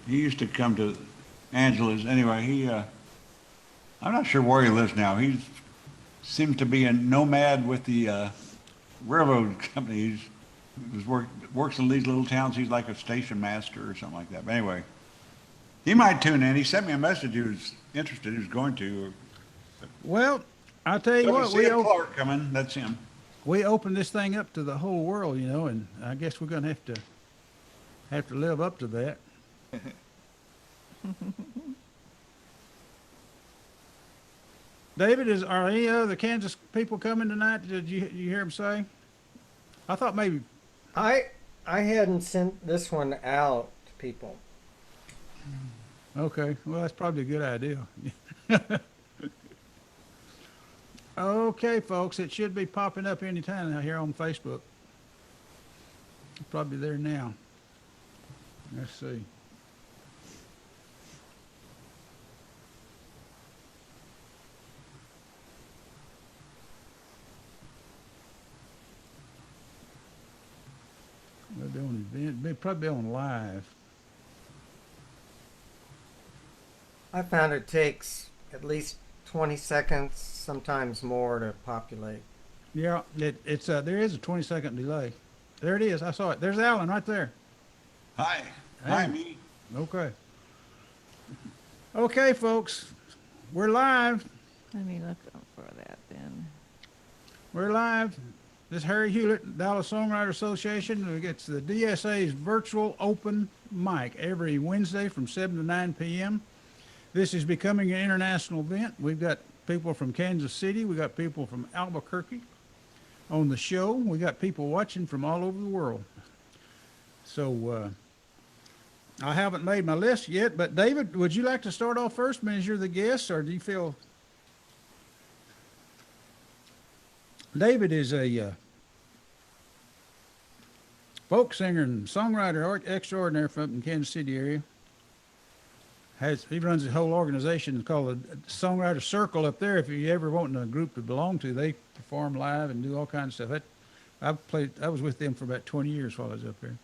He used to come to Angela's. Anyway, I'm not sure where he lives now. He seems to be a nomad with the railroad company. Works in these little towns. He's like a station master or something like that. But anyway, he might tune in. He sent me a message. He was interested. He was going to. Well, I'll tell you what, Clark coming. That's him. We opened this thing up to the whole world, you know, and I guess we're going to have to live up to that. David, are any other Kansas people coming tonight? Did you hear him say? I thought maybe. I hadn't sent this one out to people. Okay, well that's probably a good idea. Okay, folks, it should be popping up anytime now here on Facebook. It's probably there now. Let's see. They'll be on event. They'll probably be on live. I found it takes at least 20 seconds, sometimes more, to populate. Yeah, it's there is a 20-second delay. There it is. I saw it. There's Alan right there. Hi. Hey. Hi, me. Okay. Okay, folks. We're live. Let me look for that then. We're live. This is Harry Hewlett, Dallas Songwriter Association. It's the DSA's virtual open mic every Wednesday from 7 to 9 p.m. This is becoming an international event. We've got people from Kansas City. We got people from Albuquerque on the show. We got people watching from all over the world. So I haven't made my list yet, but David, would you like to start off first, as you're the guest, or do you feel? David is a folk singer and songwriter extraordinaire from the Kansas City area. He runs a whole organization called the Songwriter Circle up there. If you ever want a group to belong to, they perform live and do all kinds of stuff. I was with them for about 20 years while I was up there.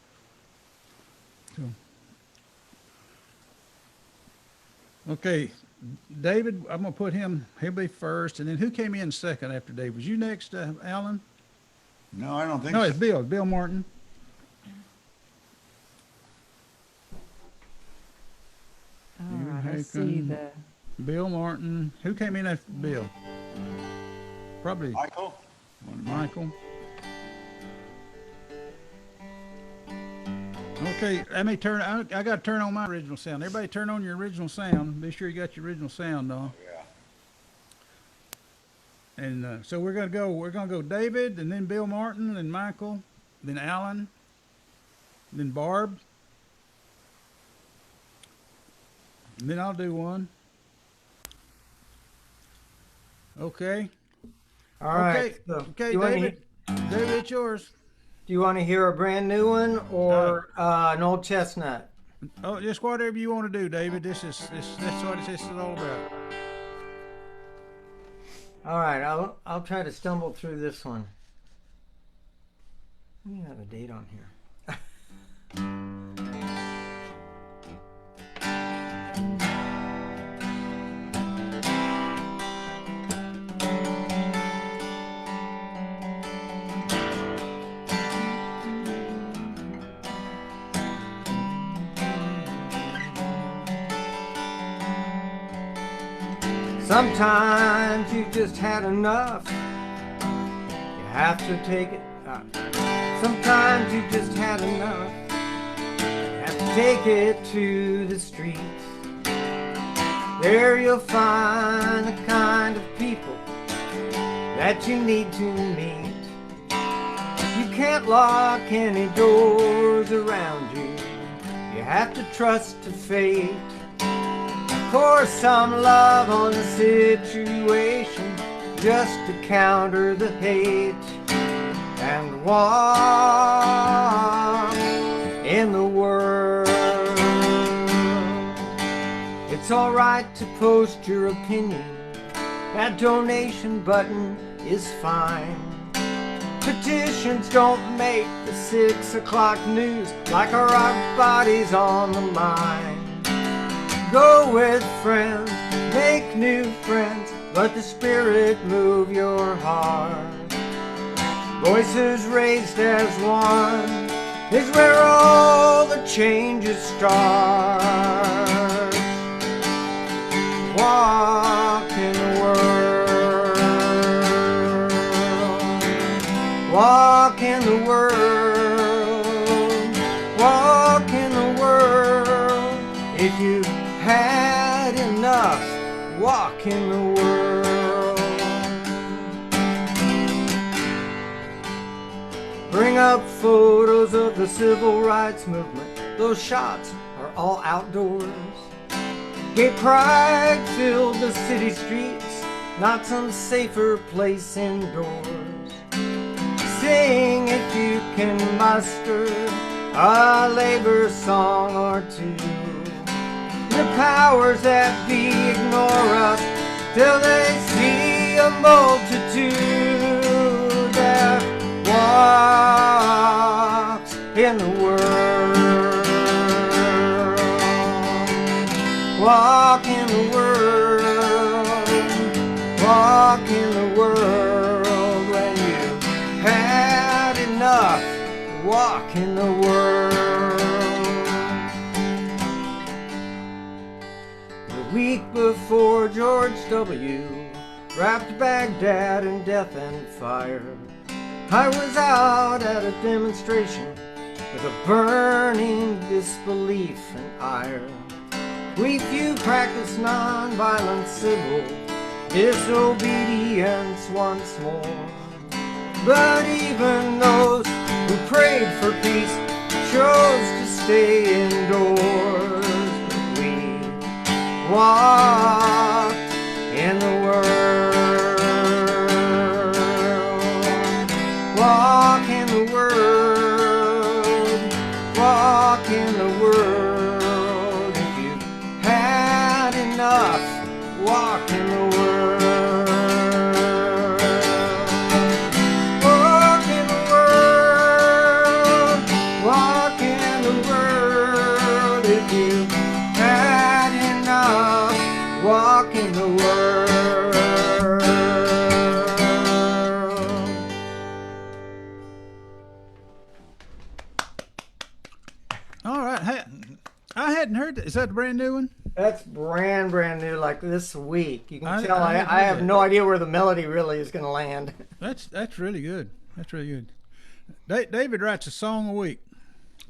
So, okay, David, I'm gonna put him. He'll be first, and then who came in second after David? Was you next, Alan? No, I don't think No, so. it's Bill. Bill Martin. All right, I see the. Bill Martin. Who came in after Bill? Probably Michael? Michael. Okay, let me turn. I got to turn on my original sound. Everybody, turn on your original sound. Be sure you got your original sound on. Yeah. And so we're gonna go David, and then Bill Martin, then Michael, then Alan, then Barb, and then I'll do one. Okay. All right. Okay. So Okay, do you wanna David. David, it's yours. Do you want to hear a brand new one or an old chestnut? Oh, just whatever you want to do, David. That's what this is all about. All right, I'll try to stumble through this one. Let me have a date on here. Sometimes you just had enough. You have to take it. Sometimes you just had enough. You have to take it to the streets. There you'll find the kind of people that you need to meet. You can't lock any doors around you. You have to trust to fate. Pour some love on the situation just to counter the hate and walk in the world. It's alright to post your opinion. That donation button is fine. Petitions don't make the 6 o'clock news like our bodies on the line. Go with friends, make new friends, let the Spirit move your heart. Voices raised as one is where all the changes start. Walk in the world. Walk in the world. Walk in the world. If you had enough, walk in the world. Bring up photos of the civil rights movement. Those shots are all outdoors. Gay pride filled the city streets, not some safer place indoors. Sing if you can muster a labor song or two. The powers that be ignore us till they see a multitude that walks in the world. Walk in the world. Walk in the world. When you had enough, walk in the world. The week before George W. wrapped Baghdad in death and fire, I was out at a demonstration with a burning disbelief and ire. We few practice nonviolent civil disobedience once more. But even those who prayed for peace chose to stay indoors. We walked in the world. Walk in the world. Walk in the world. If you had enough, walk in the world. Walk in the world. Walk in the world. If you had enough, walk in the world. All right. Hey, I hadn't heard that. Is that the brand new one? That's brand new, like this week. You can I tell I didn't know have that. no idea where the melody really is going to land. That's really good. That's really good. David writes a song a week,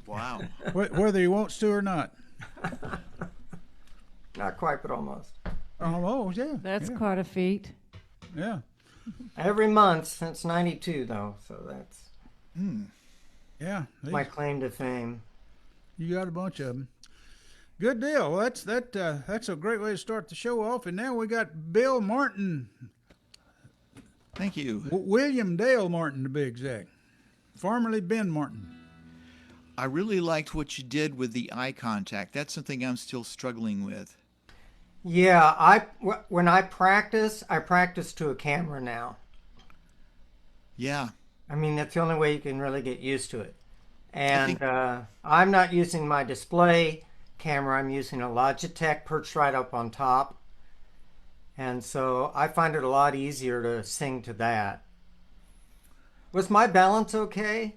Wow. whether he wants to or not. Not quite, but almost. Oh, yeah. That's yeah. quite a feat. Yeah. Every month since '92, though, so that's Yeah. my claim to fame. You got a bunch of them. Good deal. Well, that's a great way to start the show off. And now we got Bill Martin, Thank you. William Dale Martin to be exact, formerly Ben Martin. I really liked what you did with the eye contact. That's something I'm still struggling with. Yeah, when I practice to a camera now. Yeah. I mean, that's the only way you can really get used to it. And think- I'm not using my display camera. I'm using a Logitech perched right up on top. And so I find it a lot easier to sing to that. Was my balance okay?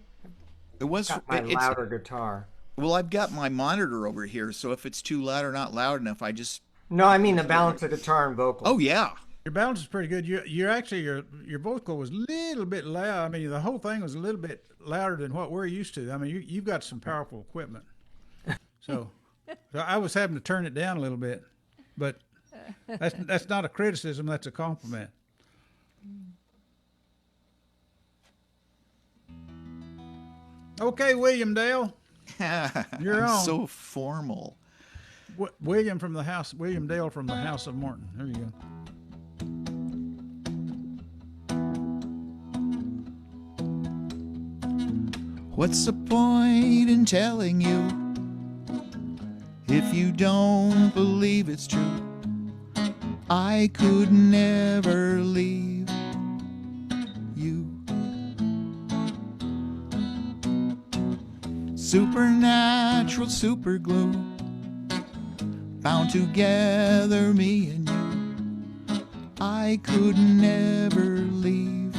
It was. Got my it's, louder guitar. well, I've got my monitor over here, so if it's too loud or not loud enough, I just. No, I mean the balance of guitar and vocal. Oh yeah. Your balance is pretty good. You're actually your vocal was a little bit loud. I mean, the whole thing was a little bit louder than what we're used to. I mean, you've got some powerful equipment. So I was having to turn it down a little bit, but that's not a criticism. That's a compliment. Okay, William Dale, You're I'm on. so formal. William Dale from the House of Martin. There you go. What's the point in telling you if you don't believe it's true? I could never leave you. Supernatural super glue bound together, me and you. I could never leave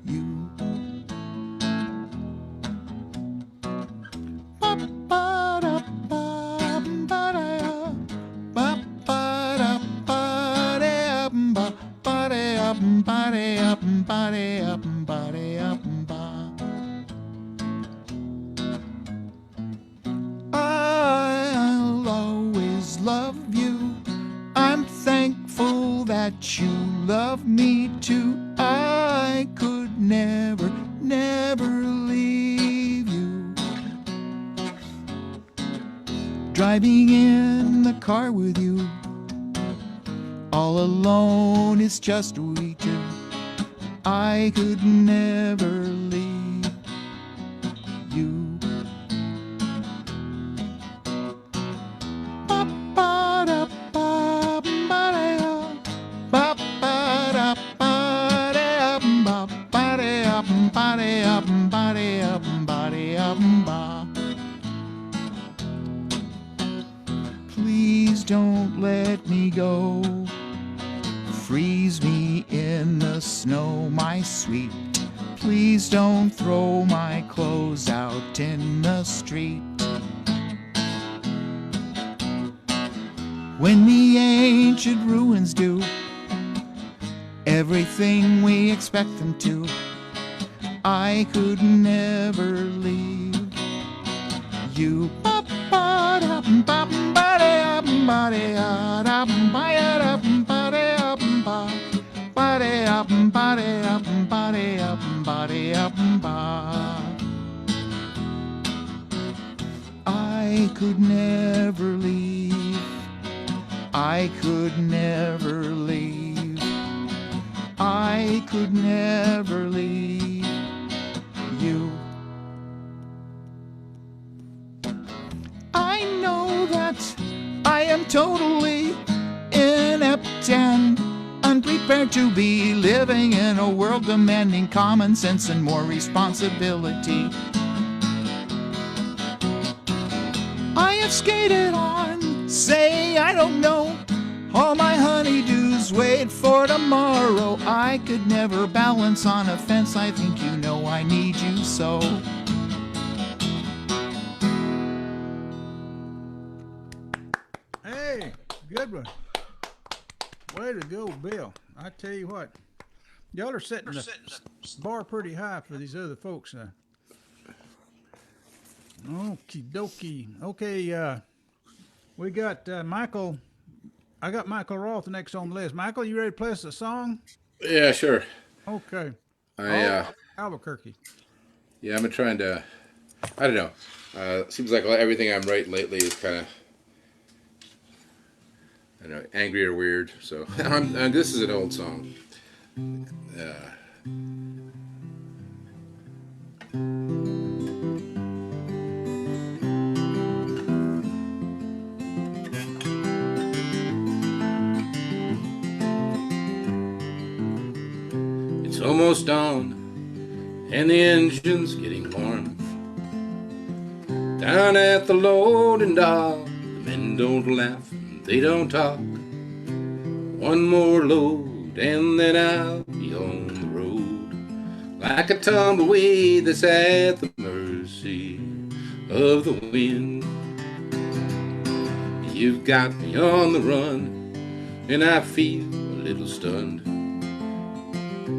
you. I'll always love you. I'm thankful that you love me too. I could never, never leave you. Driving in the car with you, all alone, it's just we two. I could never leave you. Please don't let me go. Freeze me in the snow, my sweet. Please don't throw my clothes out in the street. When the ancient ruins do everything we expect them to, I could never leave you. I could never leave. I could never leave. I could never leave you. I know that I am totally inept and unprepared to be living in a world demanding common sense and more responsibility. I have skated on, say I don't know. All my honeydews wait for tomorrow. I could never balance on a fence. I think you know I need you so. Hey, good one. Way to go, Bill. I tell you what, y'all are setting the bar pretty high for these other folks. Okie dokie. Okay, we got Michael. I got Michael Roth next on the list. Michael, you ready to play us a song? Yeah, sure. Okay. I'm Albuquerque. trying to. I don't know. Seems like everything I'm writing lately is kind of, I don't know, angry or weird. So this is an old song. It's almost dawn, and the engine's getting warm. Down at the loading dock, the men don't laugh and they don't talk. One more load and then I'll be on the road, like a tumbleweed that's at the mercy of the wind. You've got me on the run, and I feel a little stunned.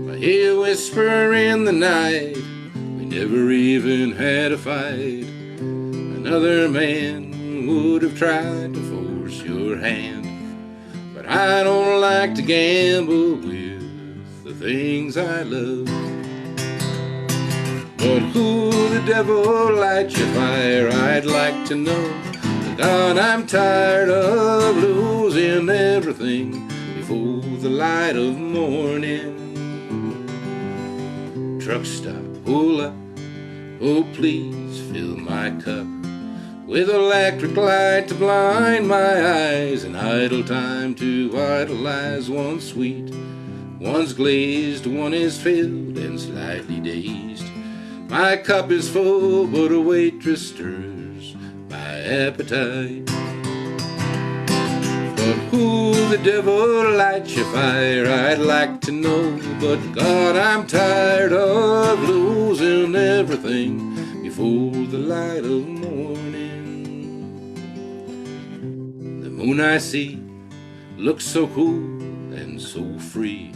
I hear whisper in the night, we never even had a fight. Another man would have tried to force your hand, but I don't like to gamble with the things I love. But who the devil lights your fire, I'd like to know. God, I'm tired of losing everything before the light of morning. Truck stop, pull up, oh please fill my cup with electric light to blind my eyes, and idle time to idolize. One's sweet, one's glazed, one is filled and slightly dazed. My cup is full, but a waitress stirs my appetite. who the devil lights your fire, I'd like to know. But God, I'm tired of losing everything before the light of morning. The moon I see looks so cool and so free,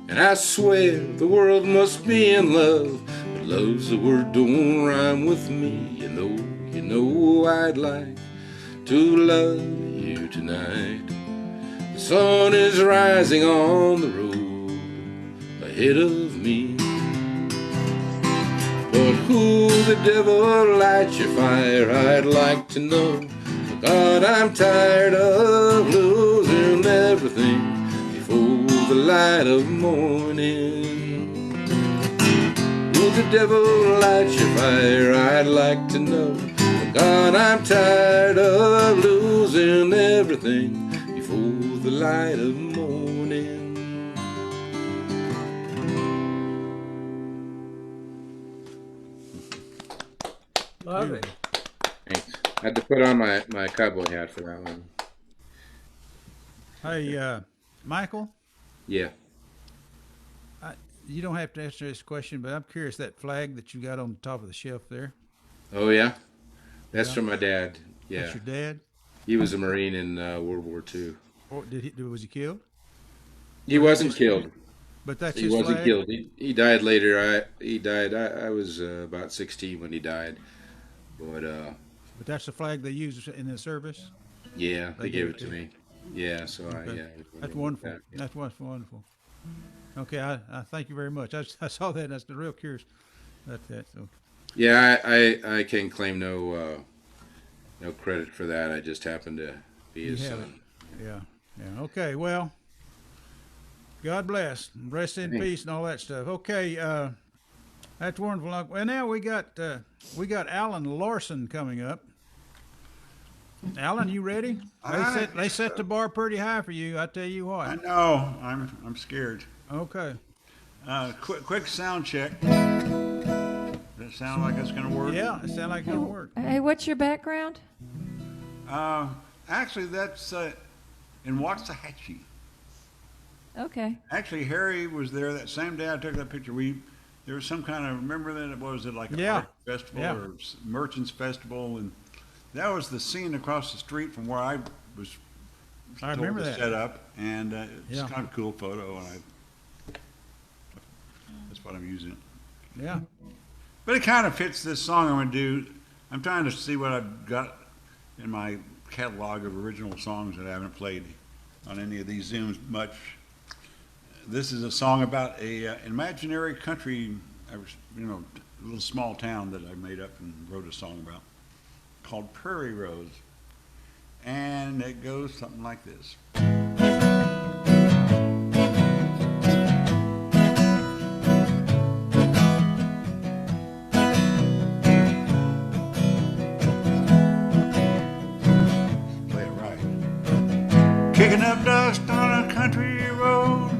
and I swear the world must be in love, but love's a word don't rhyme with me. You know I'd like to love you tonight. The sun is rising on the road ahead of me. But who the devil lights your fire, I'd like to know. God, I'm tired of losing everything before the light of morning. Will the devil light your fire, I'd like to know. God, I'm tired of losing everything before the light of morning. Love it. Thanks. I had to put on my cowboy hat for that one. Hey, Michael, Yeah. you don't have to answer this question, but I'm curious, that flag that you got on the top of the shelf there, Oh, yeah? That's Yeah. from my dad. Yeah. that's your dad? He was a Marine in World War II. Or was he killed? He wasn't killed. But that's He his wasn't flag? killed. He died later. I was about 16 when he died. But But that's the flag they use in the service? yeah, They they gave gave it it to to me. Yeah, so Okay. yeah. That's wonderful. Yeah. That's wonderful. Okay, I thank you very much. I saw that and I was real curious about that. So, Yeah, I can claim no credit for that. I just happened to be his You have son. yeah. Okay, well, God bless. Rest in Thanks. peace and all that stuff. Okay, that's wonderful. Well, now we got Alan Larson coming up. Alan, you ready? They set the bar pretty high for you. I tell you I what. know, I'm scared. Okay. Quick sound check. Does it sound like it's gonna work? Yeah, it sounds like it'll work. Hey, what's your background? Actually, that's in Waxahachie. Okay. Actually, Harry was there that same day I took that picture. There was some kind of, remember that, was it like an Yeah. art festival Yeah. or merchants festival, and that was the scene across the street from where I was I told remember to that. set up, and it's Yeah. kind of a cool photo, and that's what I'm using. Yeah. But it kind of fits this song I'm going to do. I'm trying to see what I've got in my catalog of original songs that I haven't played on any of these Zooms much. This is a song about a imaginary country, a little small town that I made up and wrote a song about called Prairie Rose. And it goes something like this. Play it right. Kicking up dust on a country road,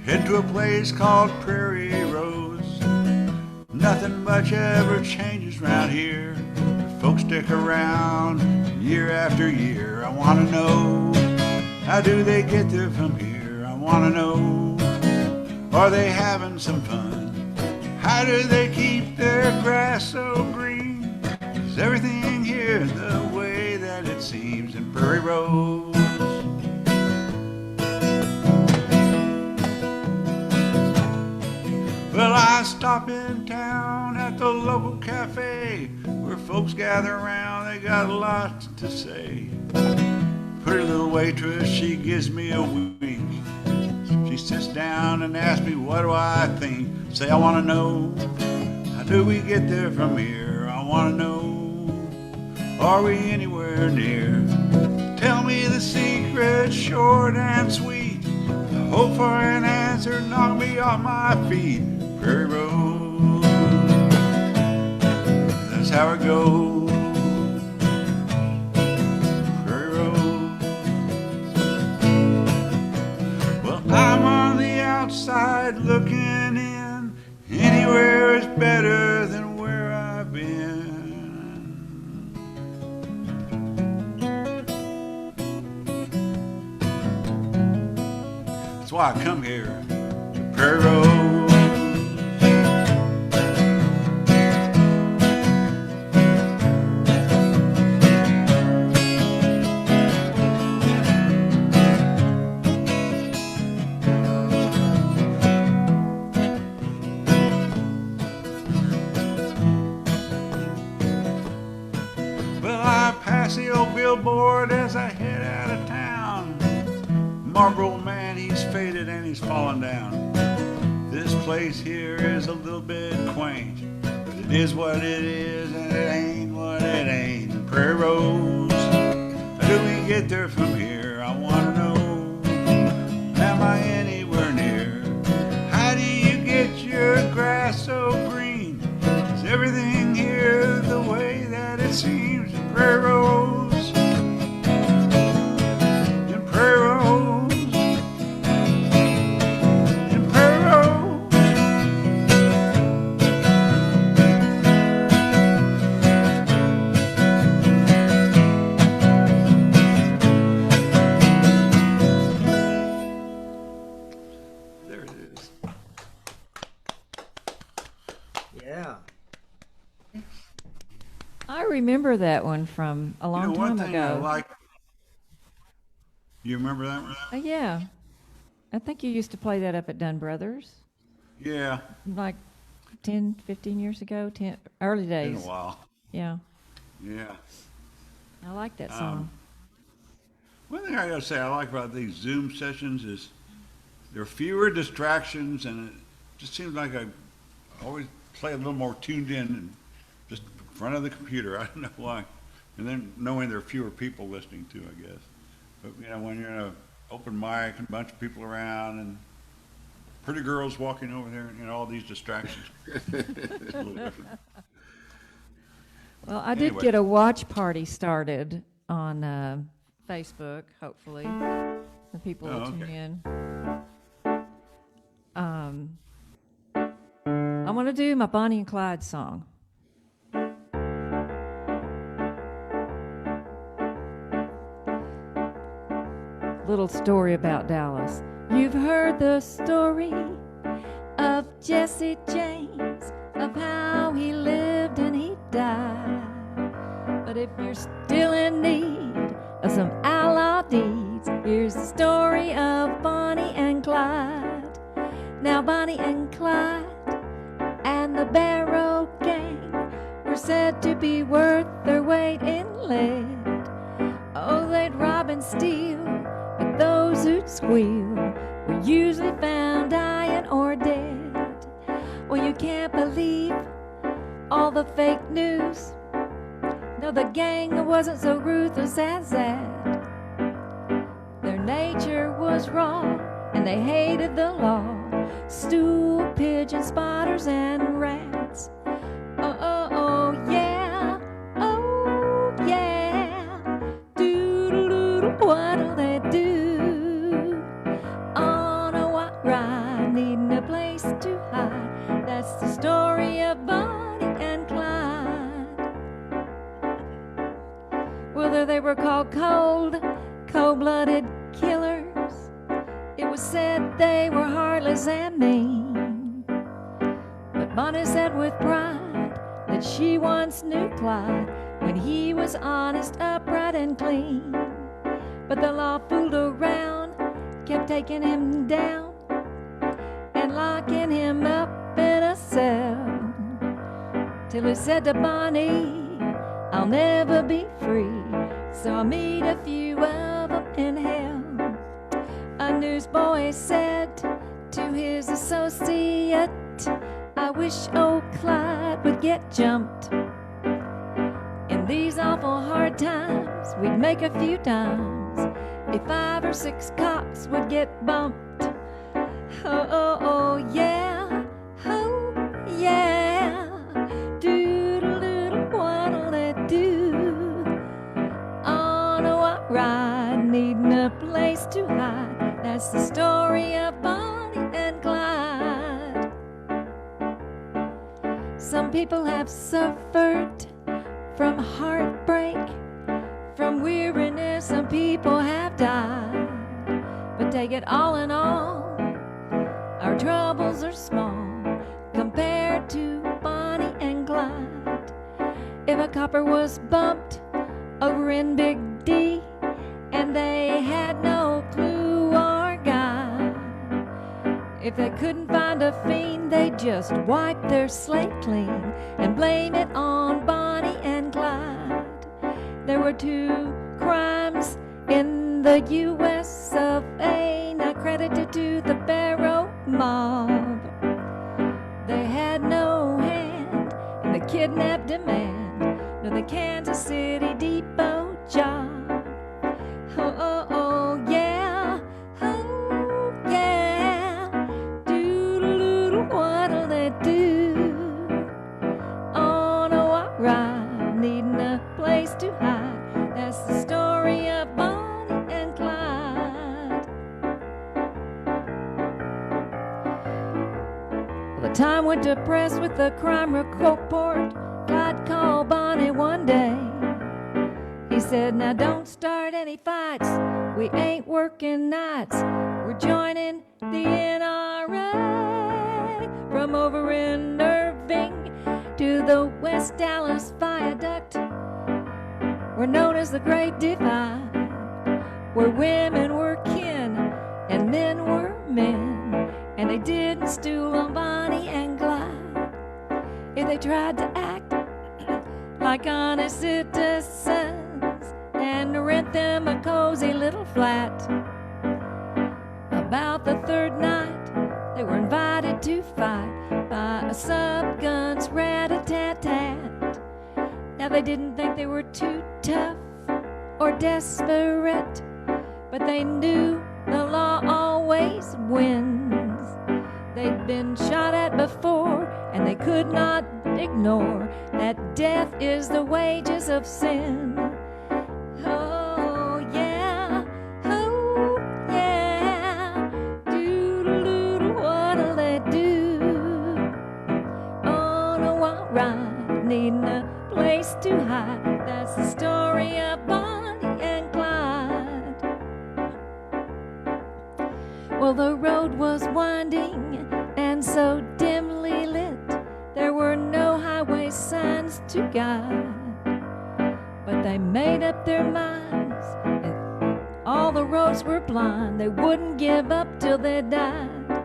head to a place called Prairie Rose. Nothing much ever changes around here. Folks stick around year after year. I want to know, how do they get there from here? I want to know, are they having some fun? How do they keep their grass so green? Is everything here the way that it seems in Prairie Rose? Well, I stop in town at the local cafe where folks gather around, they got a lot to say. Pretty little waitress, she gives me a wink. She sits down and asks me, what do I think? Say, I want to know, how do we get there from here? I want to know, are we anywhere near? Tell me the secret, short and sweet. I hope for an answer, knock me off my feet. Prairie Road, that's how it goes. Prairie Road. Well, I'm on the outside looking in. Anywhere is better than where I've been. That's why I come here to Prairie Road. Well, I pass the old billboard as I head out of town. Marlboro man, he's faded and he's fallen down. This place here is a little bit quaint, but it is what it is and it ain't what it ain't. Prairie Roads, how do we get there from here? I want to know, am I anywhere near? How do you get your grass so green? Is everything here the way that it seems? Prairie Roads, in Prairie Roads, in Prairie Roads. There it is. Yeah. I remember that one from a long One time thing I ago. like. You remember that one? Yeah. I think you used to play that up at Dunn Brothers, Yeah, like 10, 15 years ago, early been a days. while. Yeah. Yeah. I like that song. One thing I gotta say I like about these Zoom sessions is there are fewer distractions, and it just seems like I always play a little more tuned in and just in front of the computer. I don't know why. And then knowing there are fewer people listening to, I guess. But you know, when you're in an open mic and a bunch of people around and pretty girls walking over there, and you know, all these distractions. It's a little different. Well, I did Anyway. get a watch party started on Facebook, hopefully. The people will Oh, tune okay. in. I want to do my Bonnie and Clyde song. Little story about Dallas. You've heard the story of Jesse James, of how he lived and he died. But if you're still in need of some outlaw deeds, here's the story of Bonnie and Clyde. Now Bonnie and Clyde and the Barrow Gang were said to be worth their weight in lead. Oh, they'd rob and steal, but those who'd squeal were usually found dying or dead. Well, you can't believe all the fake news. No, the gang wasn't so ruthless as that. Their nature was raw, and they hated the law. Stool pigeon spotters and rats. Oh, oh, oh, yeah. Oh, yeah. Doodle-doodle, what'll they do? On a white ride, needing a place to hide. That's the story of Bonnie and Clyde. Whether they were called cold-blooded killers, it was said they were heartless and mean. But Bonnie said with pride that she once knew Clyde when he was honest, upright, and clean. But the law fooled around, kept taking him down and locking him up in a cell, till he said to Bonnie, I'll never be free, so I'll meet a few of them in hell. A newsboy said to his associate, I wish old Clyde would get jumped. In these awful hard times, we'd make a few dimes if 5 or 6 cops would get bumped. Oh, oh, oh, yeah. Oh, yeah. Doodle-doodle, what'll they do? On a white ride, needing a place to hide. That's the story of Bonnie and Clyde. Some people have suffered from heartbreak, from weariness. Some people have died. But take it Yet all in all, our troubles are small compared to Bonnie and Clyde. If a copper was bumped over in Big D and they had no clue or guide, if they couldn't find a fiend, they'd just wipe their slate clean and blame it on Bonnie and Clyde. There were two crimes in the U.S. of A, not credited to the Barrow mob. They had no hand in the kidnap demand, nor the Kansas City Depot job. Oh, oh, oh, yeah, oh, yeah, doodle-doodle, what'll they do? Oh, no, alright, needing a place to hide. That's the story of Bonnie and Clyde. Well, the time went to press with the crime report. Clyde called Bonnie one day. He said, now don't start any fights. We ain't working nights. We're joining the NRA. From over in Irving to the West Dallas Viaduct, we're known as the Great Divide, where women were kin and men were men, and they didn't stool on Bonnie and Clyde. If they tried to act like honest citizens and rent them a cozy little flat, about the third night they were invited to fight by a sub-gun's rat-a-tat-tat. Now they didn't think they were too tough or desperate, but they knew the law always wins. They'd been shot at before, and they could not ignore that death is the wages of sin. Oh yeah, oh yeah, doodle-doodle, what'll they do? Oh no, alright, needing a place to hide. That's the story of Bonnie and Clyde. Well, the road was winding and so dimly lit, there were no highway signs to guide. But they made up their minds, if all the roads were blind, they wouldn't give up till they died.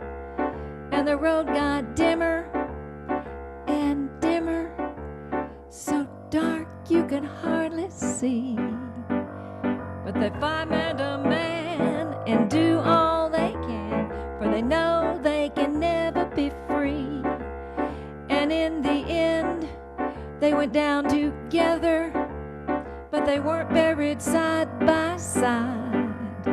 And the road got dimmer and dimmer, so dark you could hardly see. But they fight man to man and do all they can, for they know they can never be free. And in the end, they went down together, but they weren't buried side by side.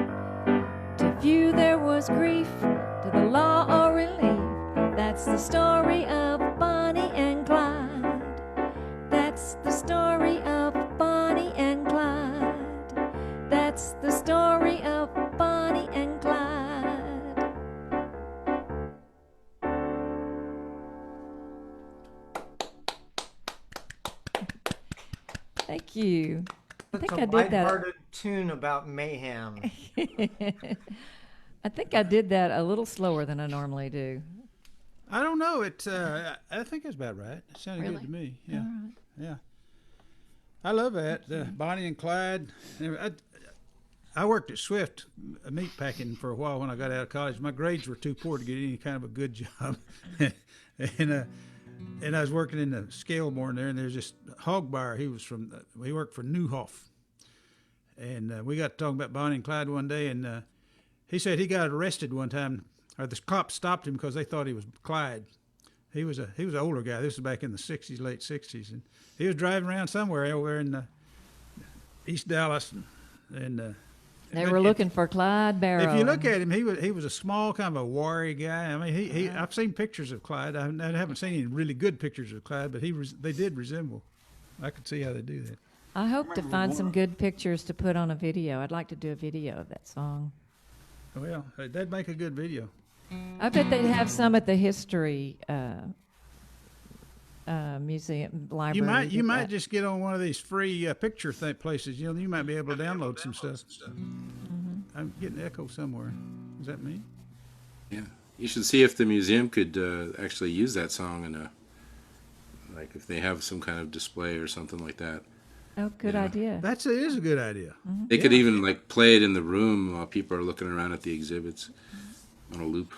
To few there was grief, to the law or relief. That's the story of Bonnie and Clyde. That's the story of Bonnie and Clyde. That's the story of Bonnie and Clyde. Thank you. I think I did that. Lighthearted tune about mayhem. I think I did that a little slower than I normally do. I don't know. I think it's about right. It sounded Really? good to me. Yeah, All right. yeah. I love that. Bonnie and Clyde. I worked at Swift meat packing for a while when I got out of college. My grades were too poor to get any kind of a good job, and I was working in the scale barn there. And there's this hog buyer. He worked for Newhoff, and we got talking about Bonnie and Clyde one day, and he said he got arrested one time, or the cops stopped him because they thought he was Clyde. He was an older guy. This was back in the '60s, late '60s, and he was driving around somewhere over in East Dallas, and They were looking for Clyde Barrow. if you look at him, he was a small, kind of a wiry guy. I mean, I've seen pictures of Clyde. I haven't seen any really good pictures of Clyde, but they did resemble. I could see how they do that. I hope to find some good pictures to put on a video. I'd like to do a video of that song. Well, that'd make a good video. I bet they'd have some at the history museum library. You might just get on one of these free picture places. You might be able to download some stuff. I'm getting echo somewhere. Does that mean? Yeah. You should see if the museum could actually use that song in like if they have some kind of display or something like that. Oh, good idea. That is a good idea. They could even like play it in the room while people are looking around at the exhibits on a loop.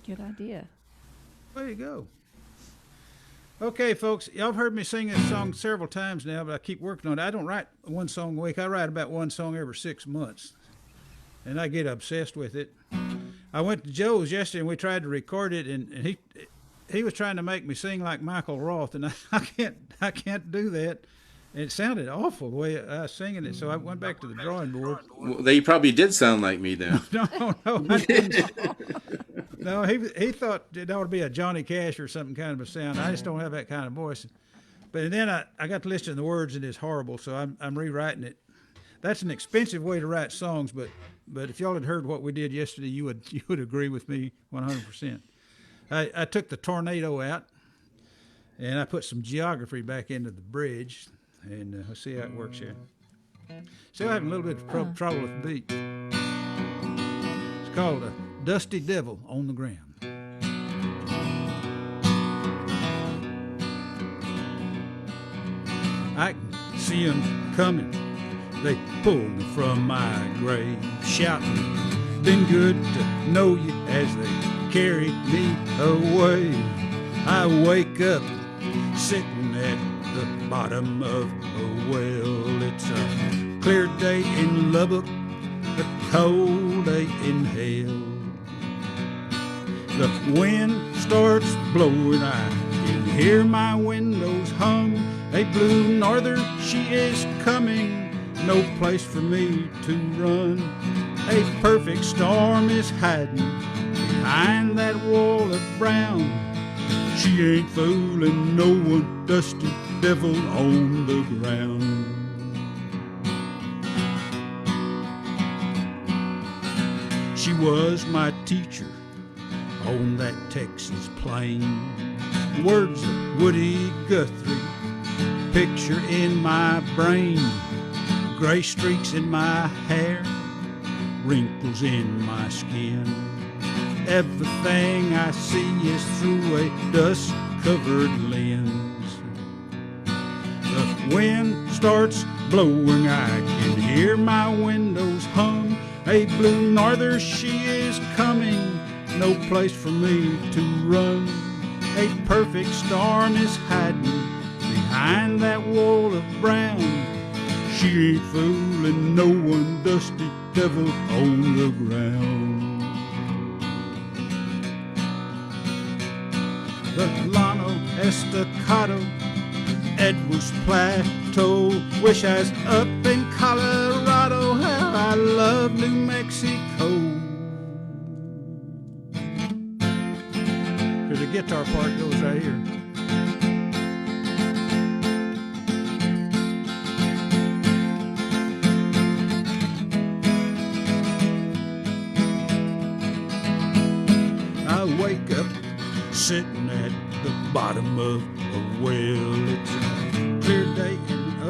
Good idea. There you go. Okay, folks, y'all have heard me sing this song several times now, but I keep working on it. I don't write one song a week. I write about one song every 6 months, and I get obsessed with it. I went to Joe's yesterday, and we tried to record it, and he was trying to make me sing like Michael Roth, and I can't do that. And it sounded awful the way I was singing it, so I went back to the drawing board. Well, they probably did sound like me then. No, I didn't. No, he thought it ought to be a Johnny Cash or something kind of a sound. I just don't have that kind of voice. But then I got to listen to the words, and it's horrible, so I'm rewriting it. That's an expensive way to write songs, but if y'all had heard what we did yesterday, you would agree with me 100%. I took the tornado out, and I put some geography back into the bridge, and let's see how it works here. Still having a little bit of trouble with the beat. It's called a Dusty Devil on the Ground. I can see 'em coming. They pull me from my grave, shouting, "Been good to know you," as they carry me away. I wake up sitting at the bottom of a well. It's a clear day in Lubbock, a cold day in hell. The wind starts blowing, I can hear my windows hum. A blue norther, she is coming, no place for me to run. A perfect storm is hiding behind that wall of brown. She ain't fooling no one, dusty devil on the ground. She was my teacher on that Texas plain. Words of Woody Guthrie, picture in my brain. Gray streaks in my hair, wrinkles in my skin. Everything I see is through a dust-covered lens. The wind starts blowing, I can hear my windows hum. A blue norther, she is coming, no place for me to run. A perfect storm is hiding behind that wall of brown. She ain't fooling no one, dusty devil on the ground. The Llano Estacado, Edwards Plateau. Wish I was up in Colorado, how I love New Mexico. Because the guitar part goes right here. I wake up sitting at the bottom of a well.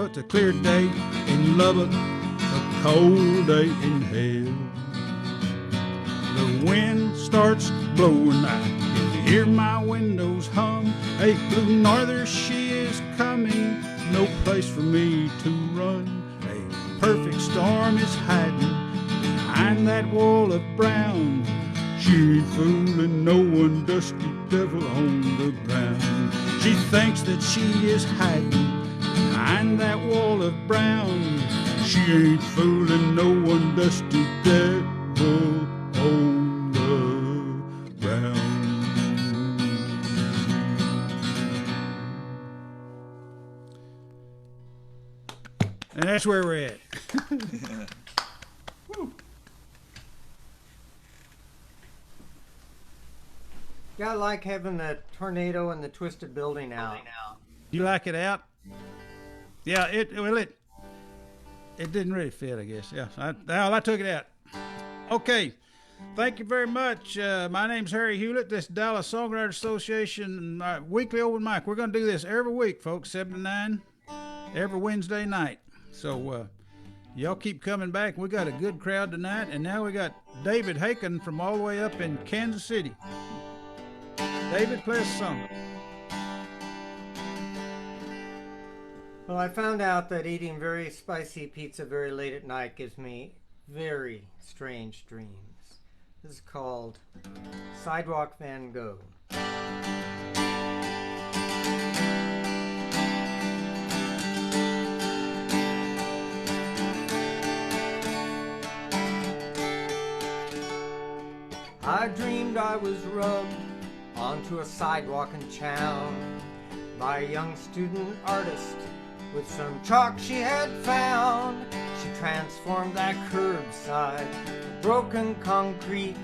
It's a clear day in Lubbock, a cold day in hell. The wind starts blowing, I can hear my windows hum. A blue norther, she is coming, no place for me to run. A perfect storm is hiding behind that wall of brown. She ain't fooling no one, dusty devil on the ground. She thinks that she is hiding behind that wall of brown. She ain't fooling no one, dusty devil on the ground. And that's where we're at. Yeah, I like having the tornado and the twisted building out. You like it out? Yeah, it didn't really fit, I guess. Yeah, I took it out. Okay, thank you very much. My name's Harry Hewlett. This is Dallas Songwriters Association weekly open mic. We're going to do this every week, folks, 7 to 9, every Wednesday night. So Y'all keep coming back. We got a good crowd tonight, and now we got David Hakan from all the way up in Kansas City. David, play us a song. Well, I found out that eating very spicy pizza very late at night gives me very strange dreams. This is called Sidewalk Van Gogh. I dreamed I was rubbed onto a sidewalk in town by a young student artist with some chalk she had found. She transformed that curbside of broken concrete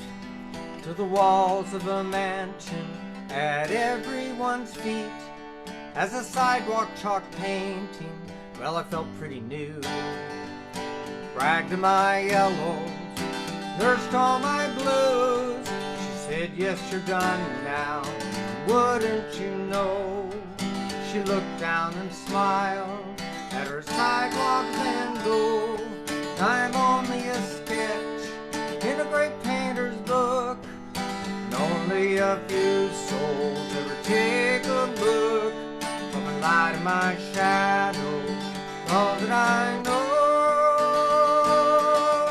to the walls of a mansion at everyone's feet. As a sidewalk chalk painting, well, I felt pretty new. Bragged of my yellows, nursed all my blues. She said, yes, you're done now, wouldn't you know? She looked down and smiled at her sidewalk Van Gogh. I'm only a sketch in a great painter's book, and only a few souls ever take a look from the light of my shadow. All that I know,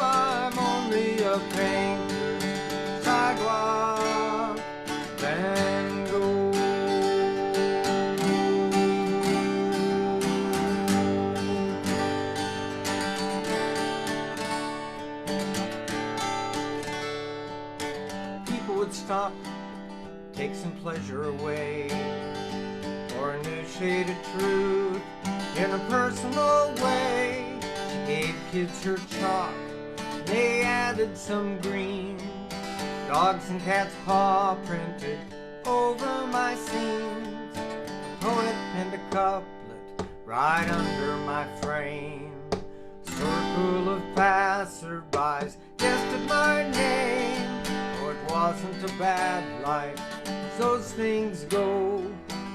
I'm only a painter's sidewalk Van Gogh. People would stop, take some pleasure away, or a new shade of truth in a personal way. She gave kids her chalk, they added some green. Dogs and cats paw printed over my scenes. A poet and a couplet right under my frame. Circle of passerbys guessed at my name. Oh, it wasn't a bad life, as those things go.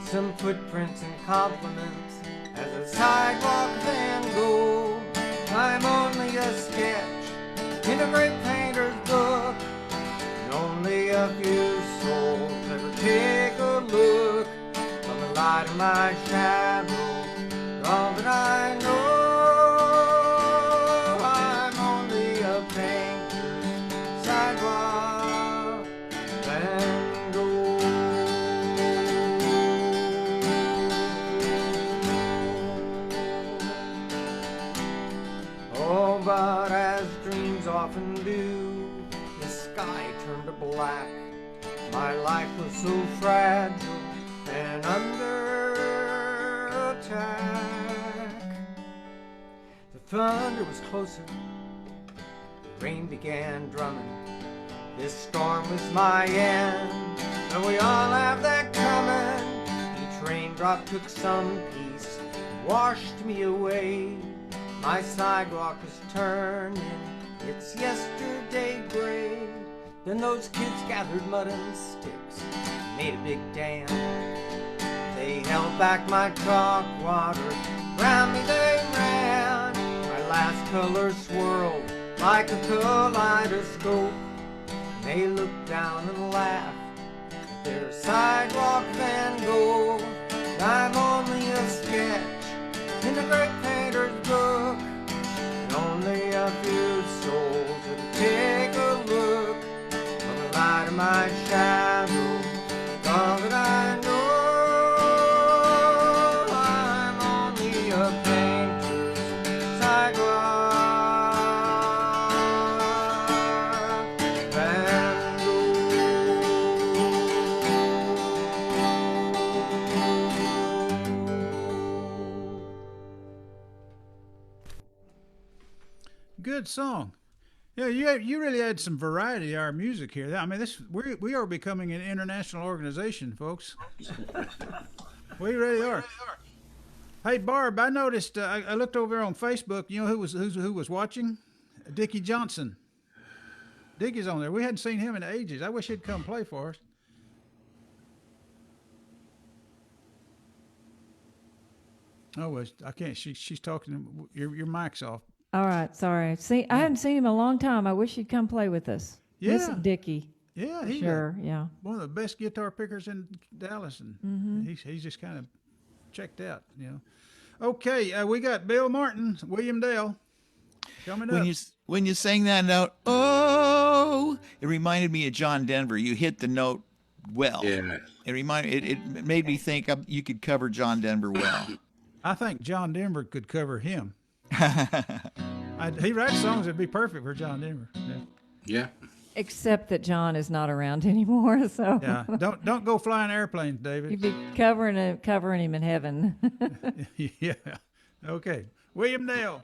Some footprints and compliments as a sidewalk Van Gogh. I'm only a sketch in a great painter's book, and only a few souls ever take a look from the light of my shadow. All that I know, I'm only a painter's sidewalk Van Gogh. Oh, but as dreams often do, the sky turned to black. My life was so fragile and under attack. The thunder was closer, the rain began drumming. This storm was my end, and we all have that coming. Each raindrop took some piece and washed me away. My sidewalk is turning, it's yesterday gray. Then those kids gathered mud and sticks, made a big dam. They held back my chalk water, round me they ran. My last color swirled like a kaleidoscope. They looked down and laughed at their sidewalk Van Gogh. I'm only a sketch in a great painter's book, and only a few souls would take a look from the light of my shadow. All that I know, I'm only a painter's sidewalk Van Gogh. Good song. Yeah, you really add some variety to our music here. I mean, we are becoming an international organization, folks. We really are. Hey, Barb, I noticed. I looked over on Facebook. You know who was watching? Dickie Johnson. Dickie's on there. We hadn't seen him in ages. I wish he'd come play for us. Oh, well, I can't. She's talking. Your mic's off. All right, sorry. See, I hadn't seen him in a long time. I wish he'd come play with us. Miss Yeah. Dickie. Yeah, For he's sure, yeah. one of the best guitar pickers in Dallas, and he's just kind of checked out, you know. Okay, we got Bill Martin, William Dale coming up. When you sang that note, oh, it reminded me of John Denver. You hit the note well. Yeah. It made me think you could cover John Denver well. I think John Denver could cover him. He writes songs that'd be perfect for John Denver. Yeah. Yeah. Except that John is not around anymore, so Yeah, don't go flying airplanes, David. you'd be covering him in heaven. Yeah. Okay. William Dale.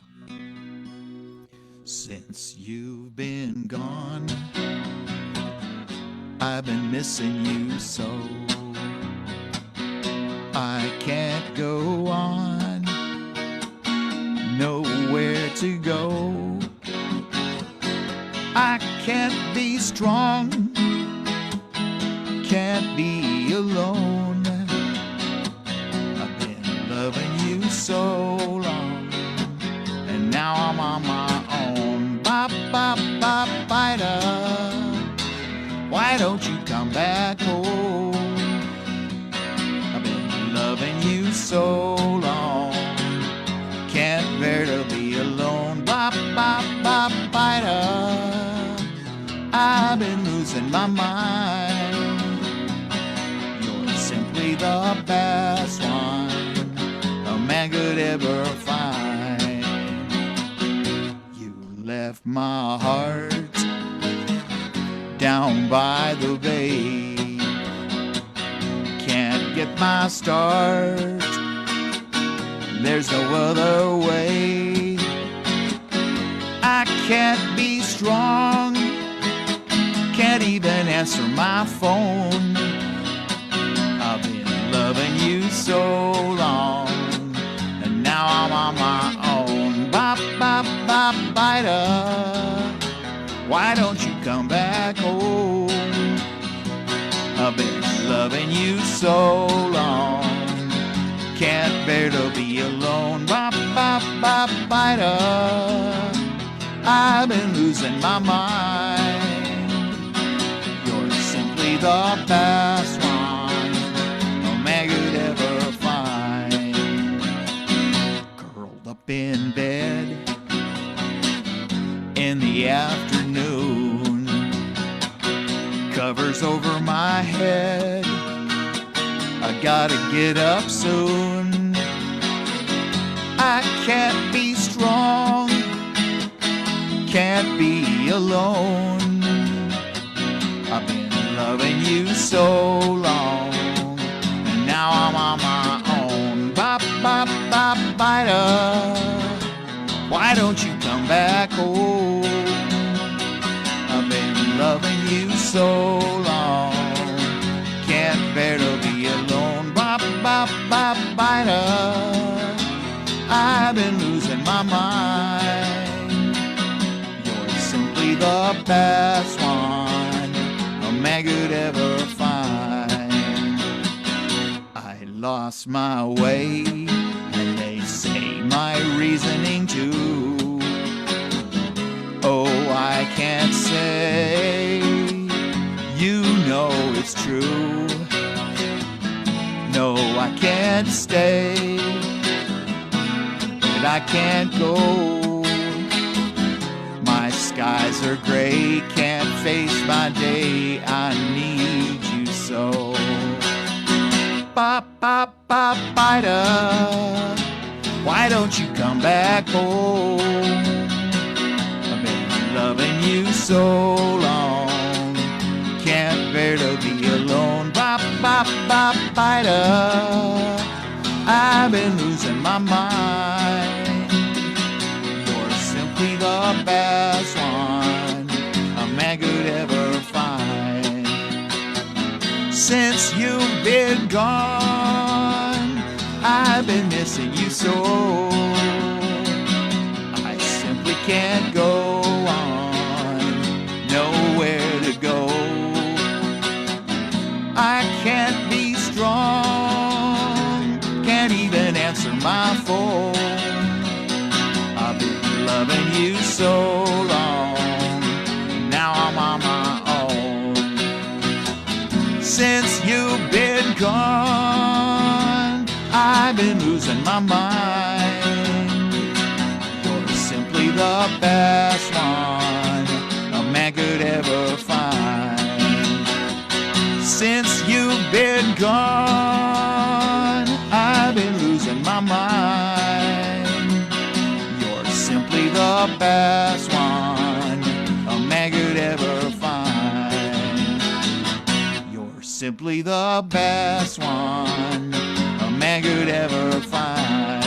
Since you've been gone, I've been missing you so. I can't go on, nowhere to go. I can't be strong, can't be alone. I've been loving you so long, and now I'm on my own. Bop, bop, bop, bida. Why don't you come back home? I've been loving you so long, can't bear to be alone. Bop, bop, bop, bida. I've been losing my mind. You're simply the best one a man could ever find. You left my heart down by the bay. Can't get my start, there's no other way. I can't be strong, can't even answer my phone. I've been loving you so long, and now I'm on my own. Bop, bop, bop, bida. Why don't you come back home? I've been loving you so long, can't bear to be alone. Bop, bop, bop, bida. I've been losing my mind. You're simply the best one no man could ever find. Curled up in bed in the afternoon, covers over my head, I gotta get up soon. I can't be strong, can't be alone. I've been loving you so long, and now I'm on my own. Bop, bop, bop, bida. Why don't you come back home? I've been loving you so long, can't bear to be alone. Bop, bop, bop, bida. I've been losing my mind. You're simply the best one a man could ever find. I lost my way, and they say my reasoning too. Oh, I can't say, you know it's true. No, I can't stay, but I can't go. My skies are gray, can't face my day, I need you so. Bop, bop, bop, bida. Why don't you come back home? I've been loving you so long, can't bear to be alone. Bop, bop, bop, bida. I've been losing my mind. You're simply the best one a man could ever find. Since you've been gone, I've been missing you so. I simply can't go on, nowhere to go. I can't be strong, can't even answer my phone. I've been loving best one a man could ever find. Since you've been gone, I've been losing my mind. You're simply the best one a man could ever find. You're simply the best one a man could ever find.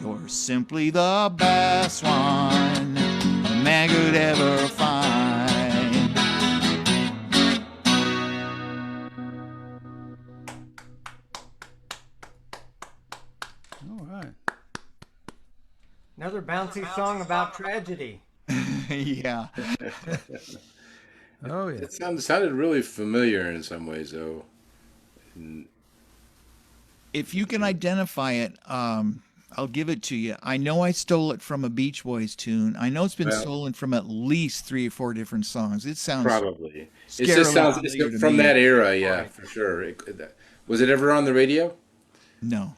You're simply the best one a man could ever find. All right. Another bouncy song about tragedy. Yeah. Oh yeah. It sounded really familiar in some ways, though. If you can identify it, I'll give it to you. I know I stole it from a Beach Boys tune. I know it's been Well- stolen from at least 3 or 4 different songs. It sounds Probably. It scarily just sounds familiar to from me. that era, yeah, for sure. Was it ever on the radio? No,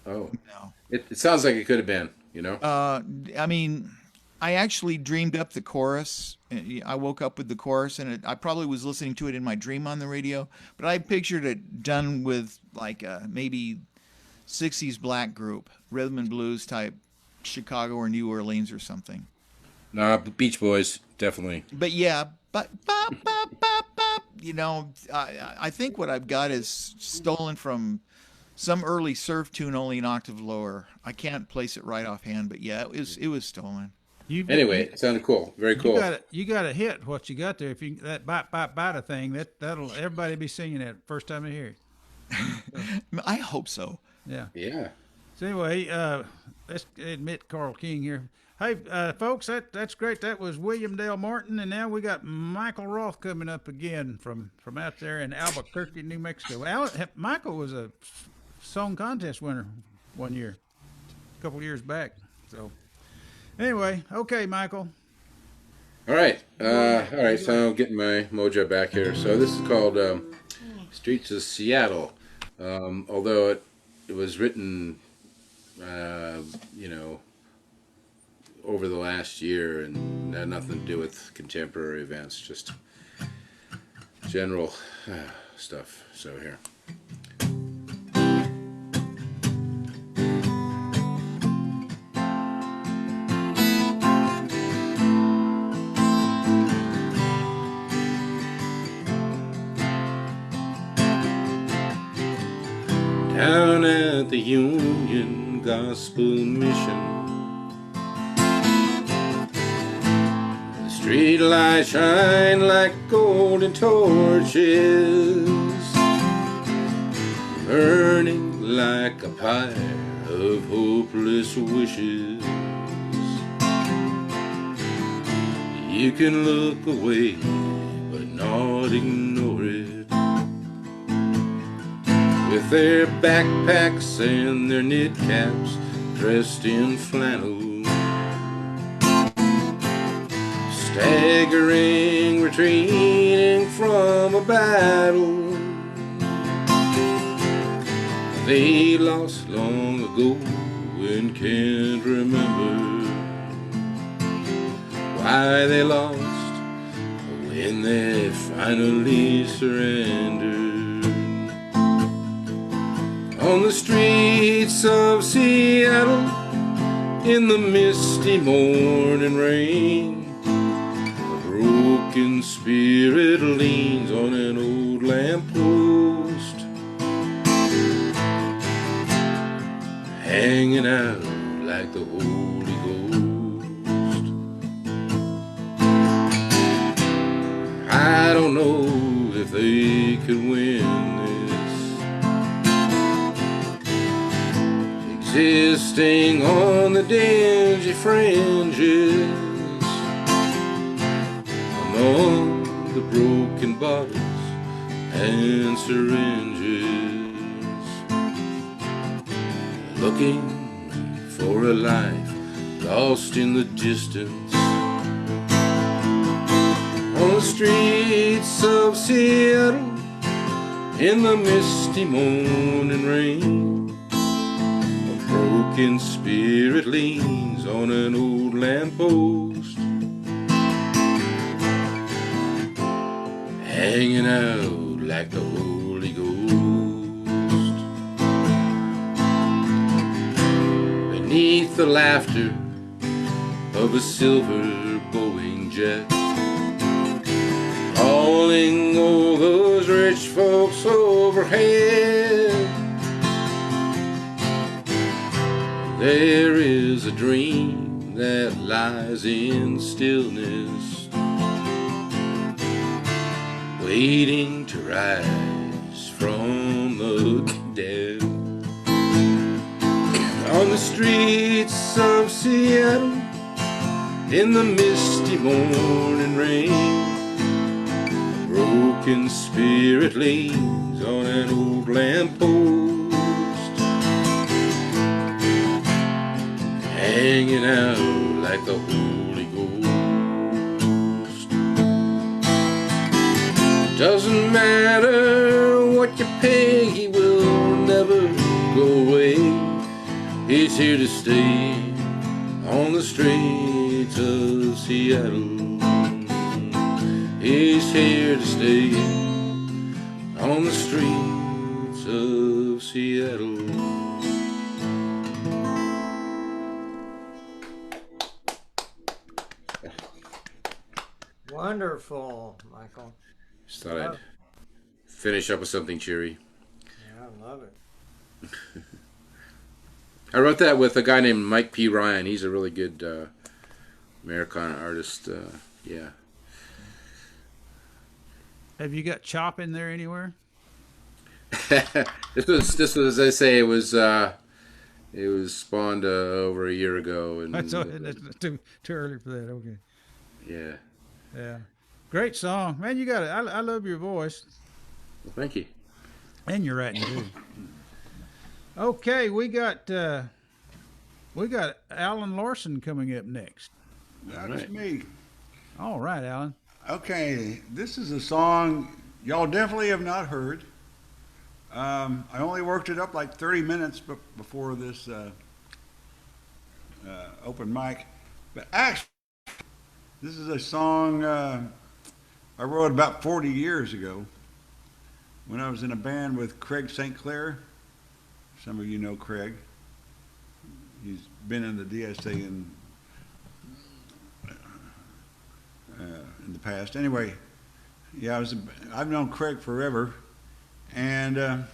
Oh, no. it sounds like it could have been. You know. I mean, I actually dreamed up the chorus. I woke up with the chorus, and I probably was listening to it in my dream on the radio. But I pictured it done with like maybe 60s black group, rhythm and blues type, Chicago or New Orleans or something. Nah, Beach Boys, definitely. But yeah, you know, I think what I've got is stolen from some early surf tune, only an octave lower. I can't place it right offhand, but yeah, it was stolen. Anyway, it sounded cool. Very cool. You got to hit what you got there. If you that bite thing, that'll everybody be singing that first time they hear it. I hope so. Yeah. Yeah. So anyway, let's admit Carl King here. Hey, folks, that's great. That was William Dale Martin, and now we got Michael Roth coming up again from out there in Albuquerque, New Mexico. Michael was a song contest winner one year, a couple years back. So anyway, okay, Michael. All right. So I'm getting my mojo back here. So this is called Streets of Seattle. Although it was written, over the last year and had nothing to do with contemporary events, just general stuff. So here. Down at the Union Gospel Mission, the street lights shine like golden torches, burning like a pyre of hopeless wishes. You can look away, but not ignore it. With their backpacks and their knit caps, dressed in flannel, staggering, retreating from a battle they lost long ago and can't remember why they lost when they finally surrendered. On the streets of Seattle, in the misty morning rain, a broken spirit leans on an old lamppost, hanging out like the Holy Ghost. I don't know if they could win existing on the dingy fringes, among the broken bottles and syringes, looking for a life lost in the distance. On the streets of Seattle, in the misty morning rain, broken spirit leans on an old lamppost, hanging out like the Holy Ghost. Beneath the laughter of a silver Boeing jet, calling all those rich folks overhead, there is a dream that lies in stillness, waiting to rise from the dead. On the streets of Seattle, in the misty morning rain, a broken spirit leans on an old lamppost, hanging out like the Holy Ghost. Doesn't matter what you pay, he will never go away. He's here to stay on the streets of Seattle. He's here to stay on the streets of Seattle. Wonderful, Michael. Just thought I'd finish up with something cheery. Yeah, I love it. I wrote that with a guy named Mike P. Ryan. He's a really good Americana artist. Yeah. Have you got Chop in there anywhere? This was as I say, it was spawned over a year ago, and That's too early for that. Okay. yeah. Yeah. Great song, man. You got it. I love your voice Well, thank you. and your writing too. Okay, we got Alan Larson coming up next. That's right. me. All right, Alan. Okay, this is a song y'all definitely have not heard. I only worked it up like 30 minutes before this open mic. But actually, this is a song I wrote about 40 years ago when I was in a band with Craig St. Clair. Some of you know Craig. He's been in the DSA in the past. Anyway, yeah, I've known Craig forever, and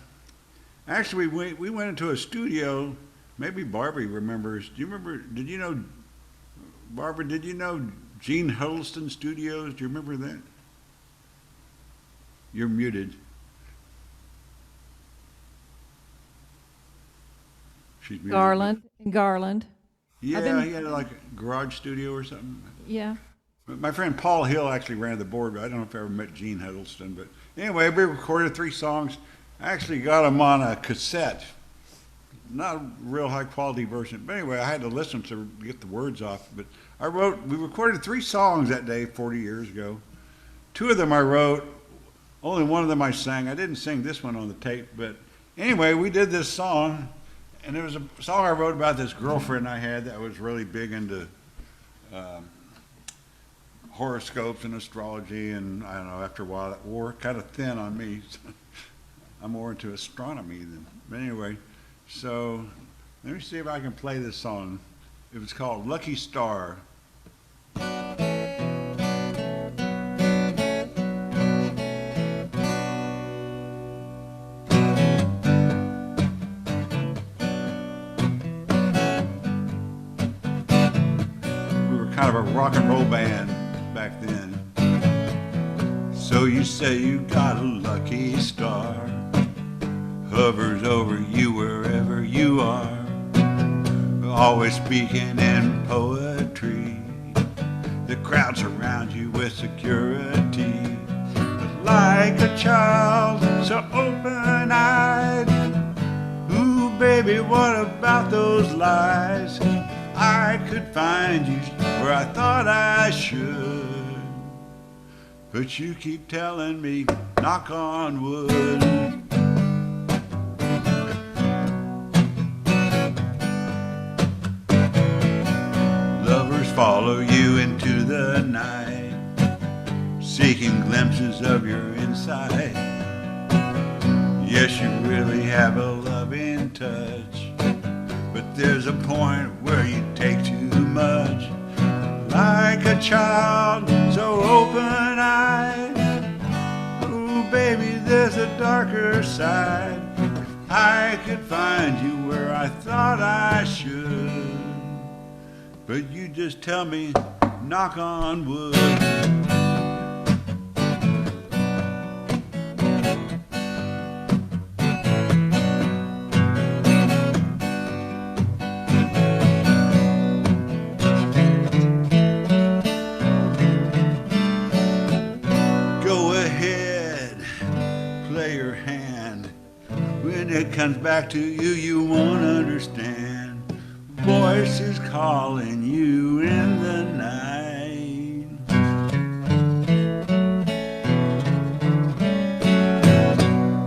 actually we went into a studio. Maybe Barbie remembers. Do you remember? Did you know, Barbara? Did you know Gene Huddleston Studios? Do you remember that? You're muted. She's muted. Garland. Yeah, he had like a garage studio or something. Yeah. My friend Paul Hill actually ran the board, but I don't know if I ever met Gene Huddleston. But anyway, we recorded 3 songs. I actually got them on a cassette. Not a real high quality version. But anyway, I had to listen to get the words off. But we recorded 3 songs that day 40 years ago. 2 of them I wrote. Only one of them I sang. I didn't sing this one on the tape. But anyway, we did this song. And there was a song I wrote about this girlfriend I had that was really big into horoscopes and astrology, and I don't know, after a while it wore kind of thin on me. I'm more into astronomy but anyway, so let me see if I can play this song. It was called Lucky Star. We were kind of a rock and roll band back then. So you say you got a lucky star, hovers over you wherever you are, always speaking in poetry. The crowd surrounds you with security, but like a child so open-eyed. Ooh, baby, what about those lies? I could find you where I thought I should, but you keep telling me, knock on wood. follow you into the night, seeking glimpses of your inside. Yes, you really have a loving touch, but there's a point where you take too much. Like a child so open-eyed, ooh baby, there's a darker side. If I could find you where I thought I should, but you just tell me, knock on wood. When it comes back to you, you won't understand. Voice is calling you in the night.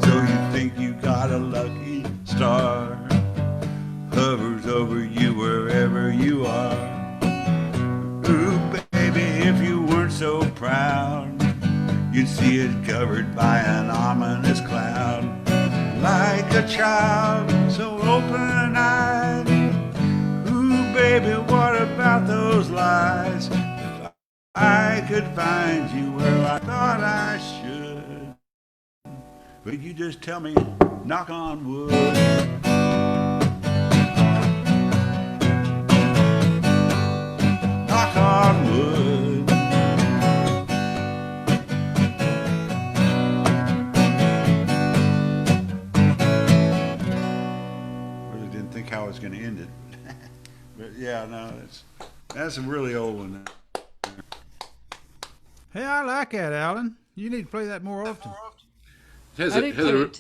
So you think you got a lucky star, hovers over you wherever you are. Ooh, baby, if you weren't so proud, you'd see it covered by an ominous cloud. Like a child so open-eyed, ooh baby, what about those lies? If I could find you where I thought I should, but you just tell me, knock on wood. Knock on wood. How I was going to end it. But yeah, no, that's a really old one. Hey, I like that, Alan. You need to play that more often. I was too. going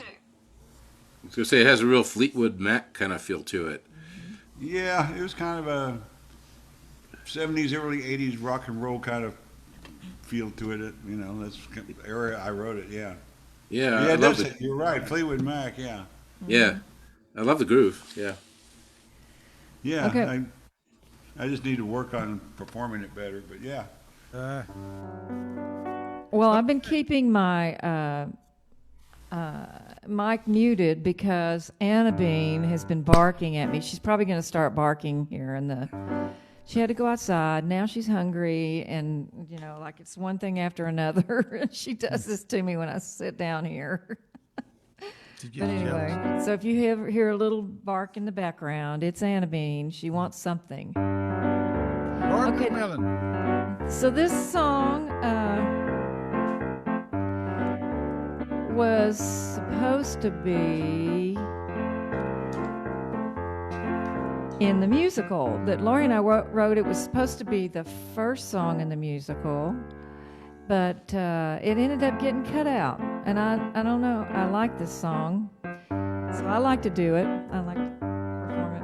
to say, it has a real Fleetwood Mac kind of feel to it. Yeah, it was kind of a 70s, early 80s rock and roll kind of feel to it. You know, that's the area I wrote it, yeah. Yeah, Yeah, I love it. You're right, Fleetwood Mac, yeah. Yeah, I love the groove, yeah. Yeah, Okay. I just need to work on performing it better, but yeah. Well, I've been keeping my mic muted because Anna Bean has been barking at me. She's probably going to start barking here she had to go outside. Now she's hungry, and you know, like it's one thing after another. She does this to me when I sit down here. But anyway, so if you hear a little bark in the background, it's Anna Bean. She wants something. Okay. Melon. So this song was supposed to be in the musical that Lori and I wrote. It was supposed to be the first song in the musical, but it ended up getting cut out. And I don't know. I like this song, so I like to do it. I like to perform it.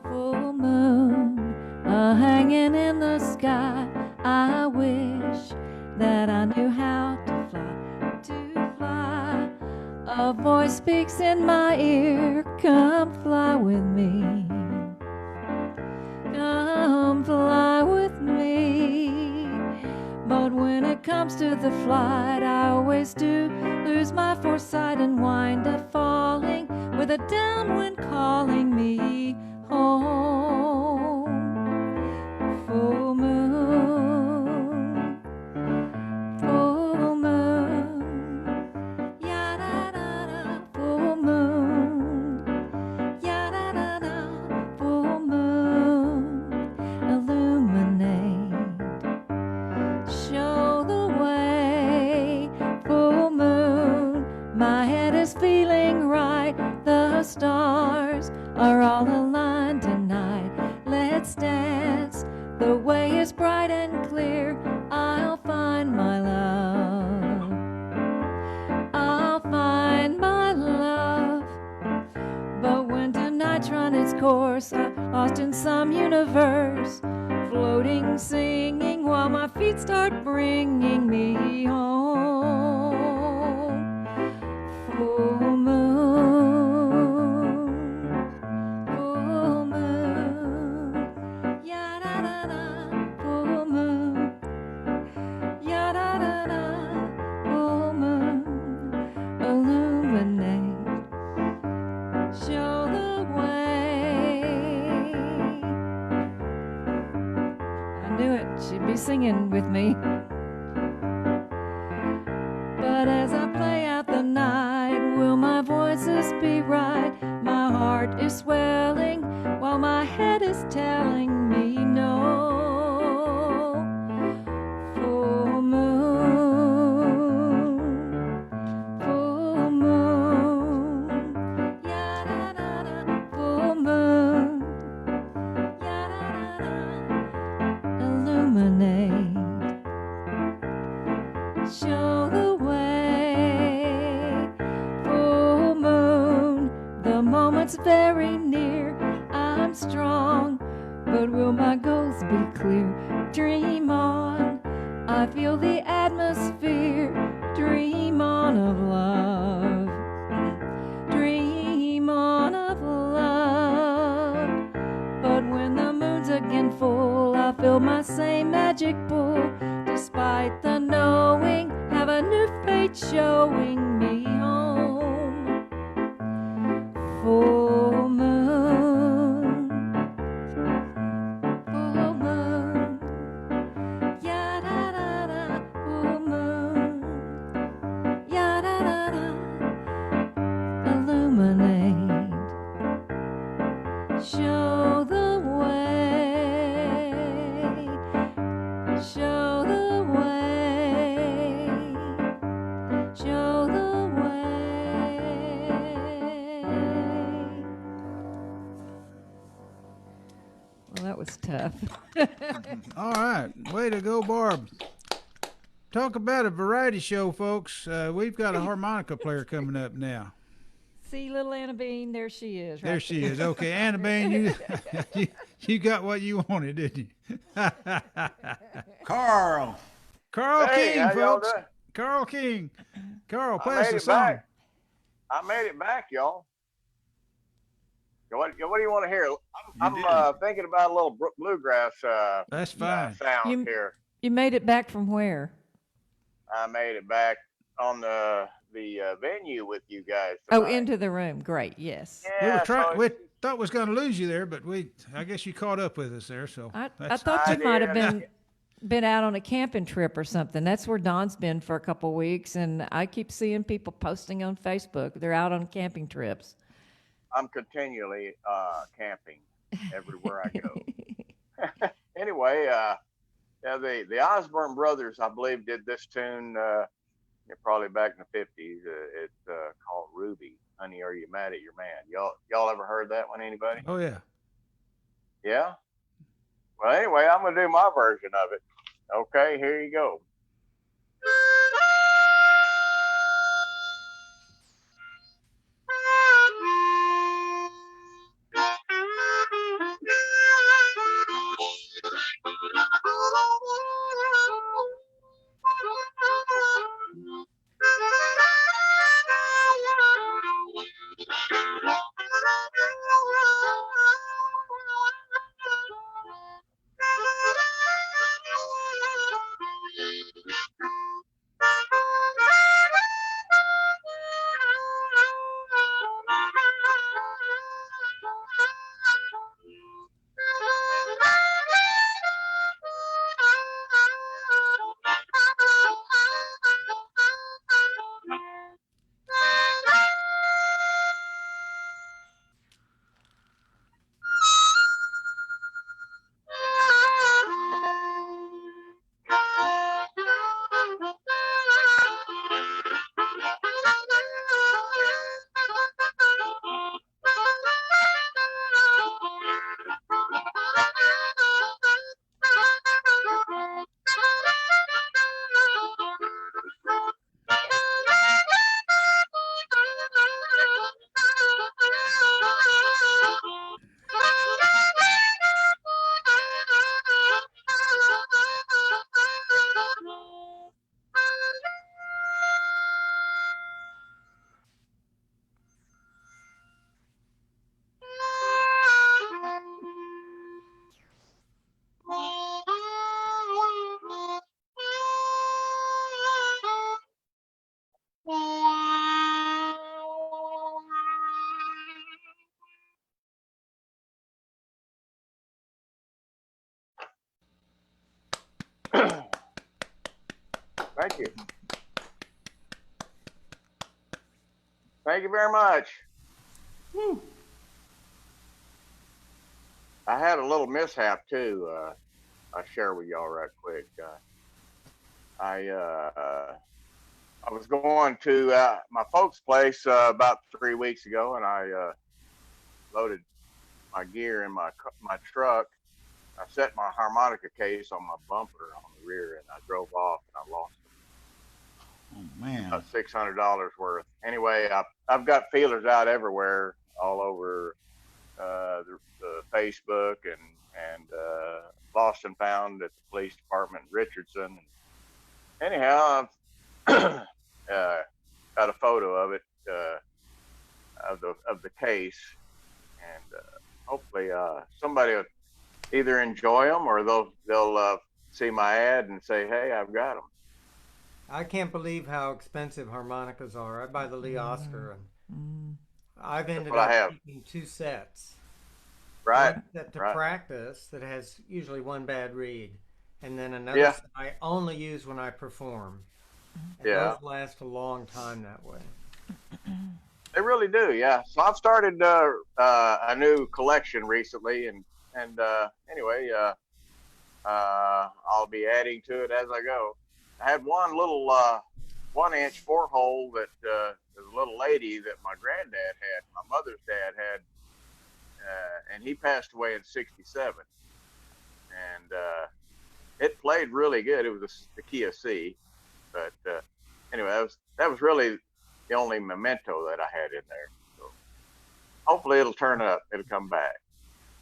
Full moon hanging in the sky. I wish that I knew how to fly. A voice speaks in my ear. Come fly with me. Come fly with me. But when it comes to the flight, I always do lose my foresight and wind up falling with a downwind calling me home. Full moon, full moon, ya-da-da-da, full moon, ya-da-da-da, full moon, illuminate. Show the way, full moon. My head is feeling right. The stars are all aligned tonight. Let's dance. The way is bright and clear. I'll find my love. I'll find my love. But when tonight's run its course, I'm lost in some universe. Floating, singing while my feet start bringing me home. Full moon, full she'd be singing with me. But as I play out the night, will my voices be right? My heart is swelling while my head is telling me no. Full moon, full moon, ya-da-da-da, full moon, ya-da-da-da, illuminate, show the way. Full moon, the moment's very near. I'm strong, but will my goals be clear? Dream on, I feel the atmosphere. Dream on of love, dream on of love. But when the moon's again full, I feel my same magic pull. Despite the knowing, have a new fate showing me home. Full moon, full moon, ya-da-da-da, full moon, ya-da-da-da, illuminate, show the way, show the way, show the way. Well, that was tough. All right, way to go, Barb. Talk about a variety show, folks. We've got a harmonica player coming up now. See little Anna Bean, there she is. Right There she is. Okay, Anna Bean, you got what you wanted, didn't you? Carl. Carl Hey, King, how y'all folks. doing? Carl King. Carl, I play us made a it song. back. I made it back, y'all. What do you want to hear? I'm thinking about a little bluegrass That's fine. sound here. You made it back from where? I made it back on the venue with you guys. Oh, tonight. into the room. Great. Yes. Yeah, We thought we was going to lose you there, but I guess you caught up with us there. So I that's- thought you I might have did. been out on a camping trip or something. That's where Don's been for a couple weeks, and I keep seeing people posting on Facebook. They're out on camping trips. I'm continually camping everywhere I go. Anyway, yeah, the Osborne brothers, I believe, did this tune probably back in the 50s. It's called Ruby. Honey, are you mad at your man? Y'all ever heard that one? Anybody? Oh yeah. Yeah. Well, anyway, I'm gonna do my version of it. Okay, here you go. Thank you. Thank you very much. Woo. I had a little mishap too. I'll share with y'all right quick. I was going to my folks' place about 3 weeks ago, and I loaded my gear in my truck. I set my harmonica case on my bumper on the rear, and I drove off, and I lost it. Oh man. About $600 worth. Anyway, I've got feelers out everywhere, all over the Facebook and lost and found at the police department in Richardson. Anyhow, I've got a photo of it, of the case, and hopefully somebody will either enjoy them or they'll see my ad and say, "Hey, I've got them." I can't believe how expensive harmonicas are. I buy the Lee Oscar, and I've ended what I have. up keeping 2 sets. Right. One set to right. practice that has usually one bad reed, and then another Yeah. set I only use when I perform. And Yeah. those last a long time that way. They really do, yeah. So I've started a new collection recently, and anyway, I'll be adding to it as I go. I had one little 1-inch 4-hole that was a little lady that my granddad had, my mother's dad had, and he passed away in '67, and it played really good. It was the key of C, but anyway, that was really the only memento that I had in there. So hopefully it'll turn up. It'll come back.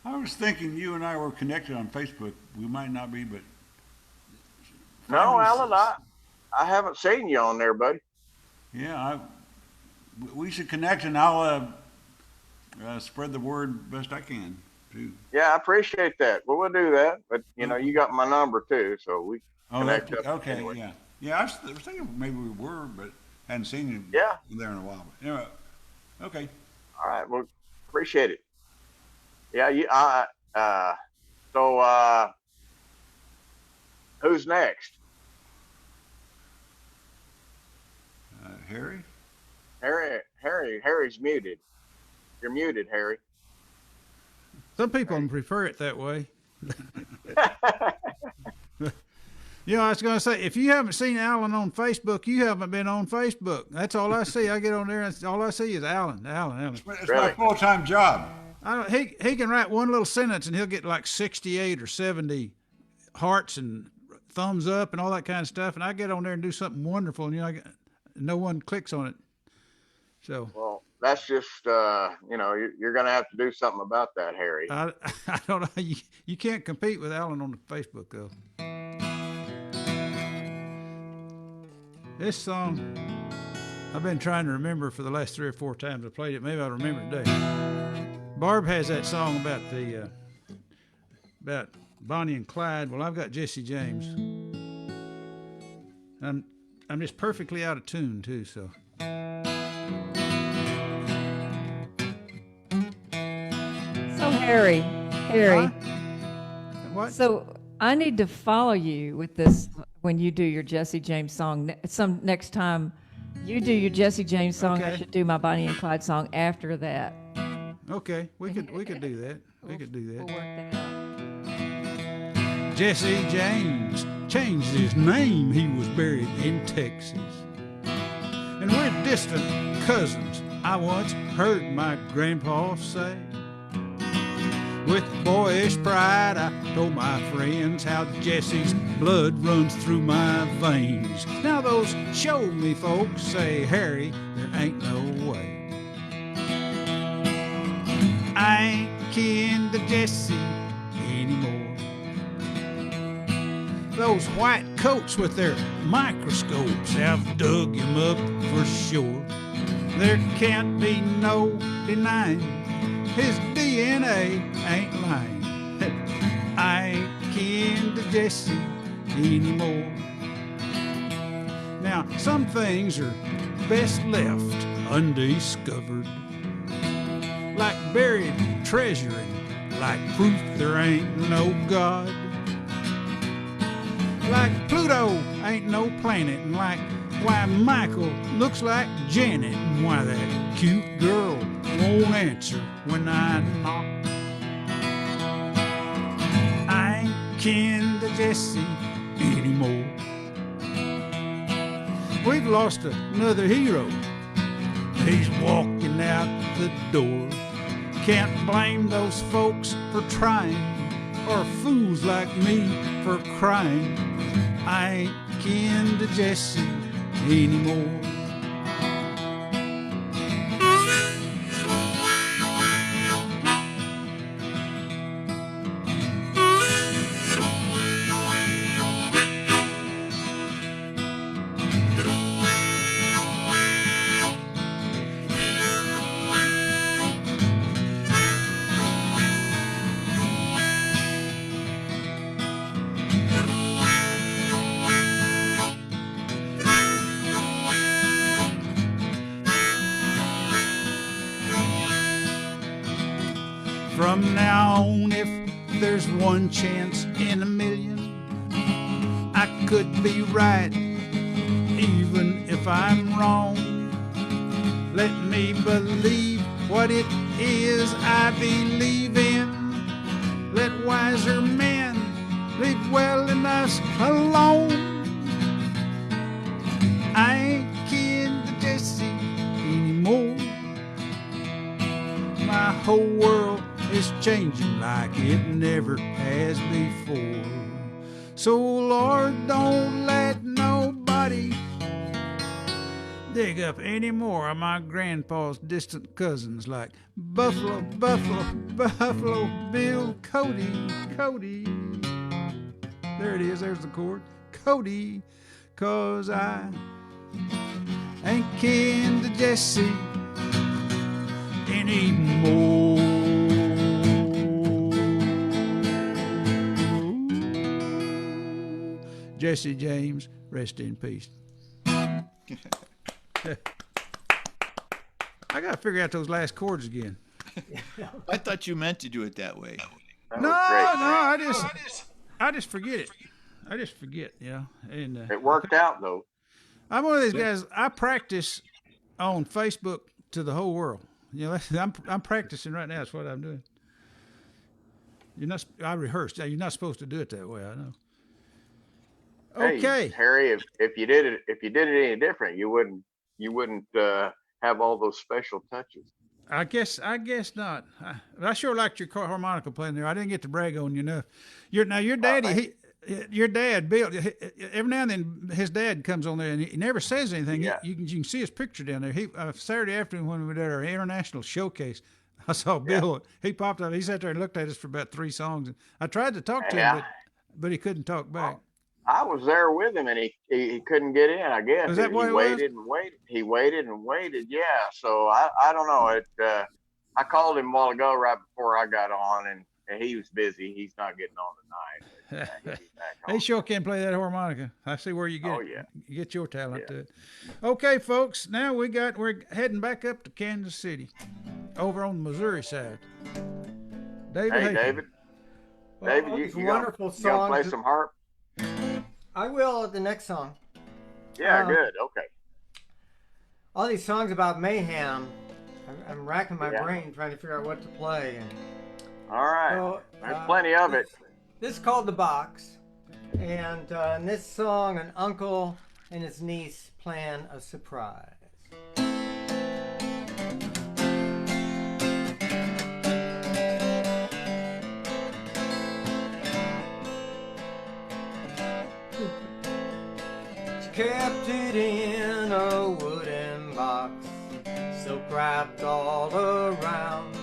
I was thinking you and I were connected on Facebook. We might not be, but No, Alan, I haven't seen you on there, buddy. yeah, we should connect, and I'll spread the word best I can too. Yeah, I appreciate that. Well, we'll do that. But you got my number too, so we connect up. Okay, anyway. yeah, yeah. I was thinking maybe we were, but hadn't seen you Yeah. there in a while. But anyway, okay. All right. Well, appreciate it. Yeah. So who's next? Harry. Harry's muted. You're muted, Harry. Some people prefer it that way. I was going to say, if you haven't seen Alan on Facebook, you haven't been on Facebook. That's all I see. I get on there, and all I see is Alan. It's my Really? full-time job. He can write one little sentence, and he'll get like 68 or 70 hearts and thumbs up and all that kind of stuff. And I get on there and do something wonderful, and no one clicks on it. So Well, that's just you're going to have to do something about that, Harry. I don't know. You can't compete with Alan on the Facebook though. This song I've been trying to remember for the last 3 or 4 times I played it. Maybe I'll remember it today. Barb has that song about about Bonnie and Clyde. Well, I've got Jesse James. I'm just perfectly out of tune too. So. So Harry, Huh? What? so I need to follow you with this when you do your Jesse James song. Next time you do your Jesse James song, I Okay. should do my Bonnie and Clyde song after that. Okay, we could do that. We could do We'll that. work that out. Jesse James changed his name. He was buried in Texas. And we're distant cousins, I once heard my grandpa say. With boyish pride, I told my friends how Jesse's blood runs through my veins. Now those show me folks say, Harry, there ain't no way. I ain't kin to Jesse anymore. Those white coats with their microscopes have dug him up for sure. There can't be no denying his DNA ain't lying. I ain't kin to Jesse anymore. Now, some things are best left undiscovered, like buried treasure and like proof there ain't no God. like Pluto ain't no planet, and like why Michael looks like Janet, and why that cute girl won't answer when I knock. I ain't kin to Jesse anymore. We've lost another hero. He's walking out the door. Can't blame those folks for trying, or fools like me for crying. I ain't kin to Jesse anymore. From now on, if there's one chance in a million, I could be right, even if I'm wrong. Let me believe what it is I believe in. Let wiser men leave well in us alone. I ain't kin to Jesse anymore. My whole world is changing like it never has before. So Lord, don't let nobody dig up any more of my grandpa's distant cousins like Buffalo, Buffalo, Buffalo Bill, Cody, Cody. There it is, there's the chord, Cody, 'cause I ain't kin to Jesse anymore. Jesse James, rest in peace. I gotta figure out those last chords again. I thought you meant to do it that way. That No, was great, man. I just forget it. I just forget, And It worked out though. I'm one of these guys. I practice on Facebook to the whole world. I'm practicing right now. That's what I'm doing. I rehearsed. You're not supposed to do it that way. I know. Hey, Okay. Harry, if you did it any different, you wouldn't have all those special touches. I guess not. I sure liked your harmonica playing there. I didn't get to brag on you enough. Your daddy, your dad, Bill. Every now and then, his dad comes on there and he never says anything. Yeah. You can see his picture down there. Saturday afternoon when we did our international showcase, I saw Bill. He popped up. He sat there and looked at us for about 3 songs. And I tried to talk to him, but he couldn't talk back. I was there with him, and he couldn't get in. I guess Is that he what it waited and waited. He waited and waited. Yeah. So I don't know. I called him a while ago, right before I got on, and he was busy. He's not getting on tonight. But, he'll be back on. He sure can play that harmonica. I see where you get you get your talent to it. Okay, folks. Now we're heading back up to Kansas City, over on the Missouri side. David. Hey, Haken. David. Well, David, all you these gonna wonderful play songs. some harp? I will at the next song. Yeah, good. Okay. All these songs about mayhem. I'm racking my Yeah. brain trying to figure out what to play. And All right. so, There's plenty of it. This is called The Box. And in this song, an uncle and his niece plan a surprise. She kept it in a wooden box, silk wrapped all around.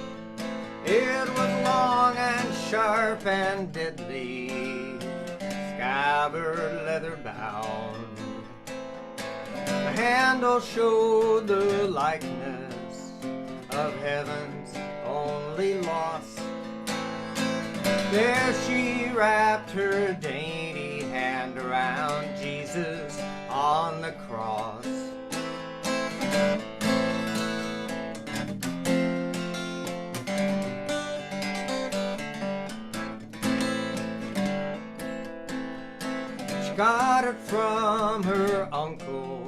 It was long and sharp and deadly, scabbard leather bound. The handle showed the likeness of heaven's only loss. There she wrapped her dainty hand around Jesus on the cross. got it from her uncle,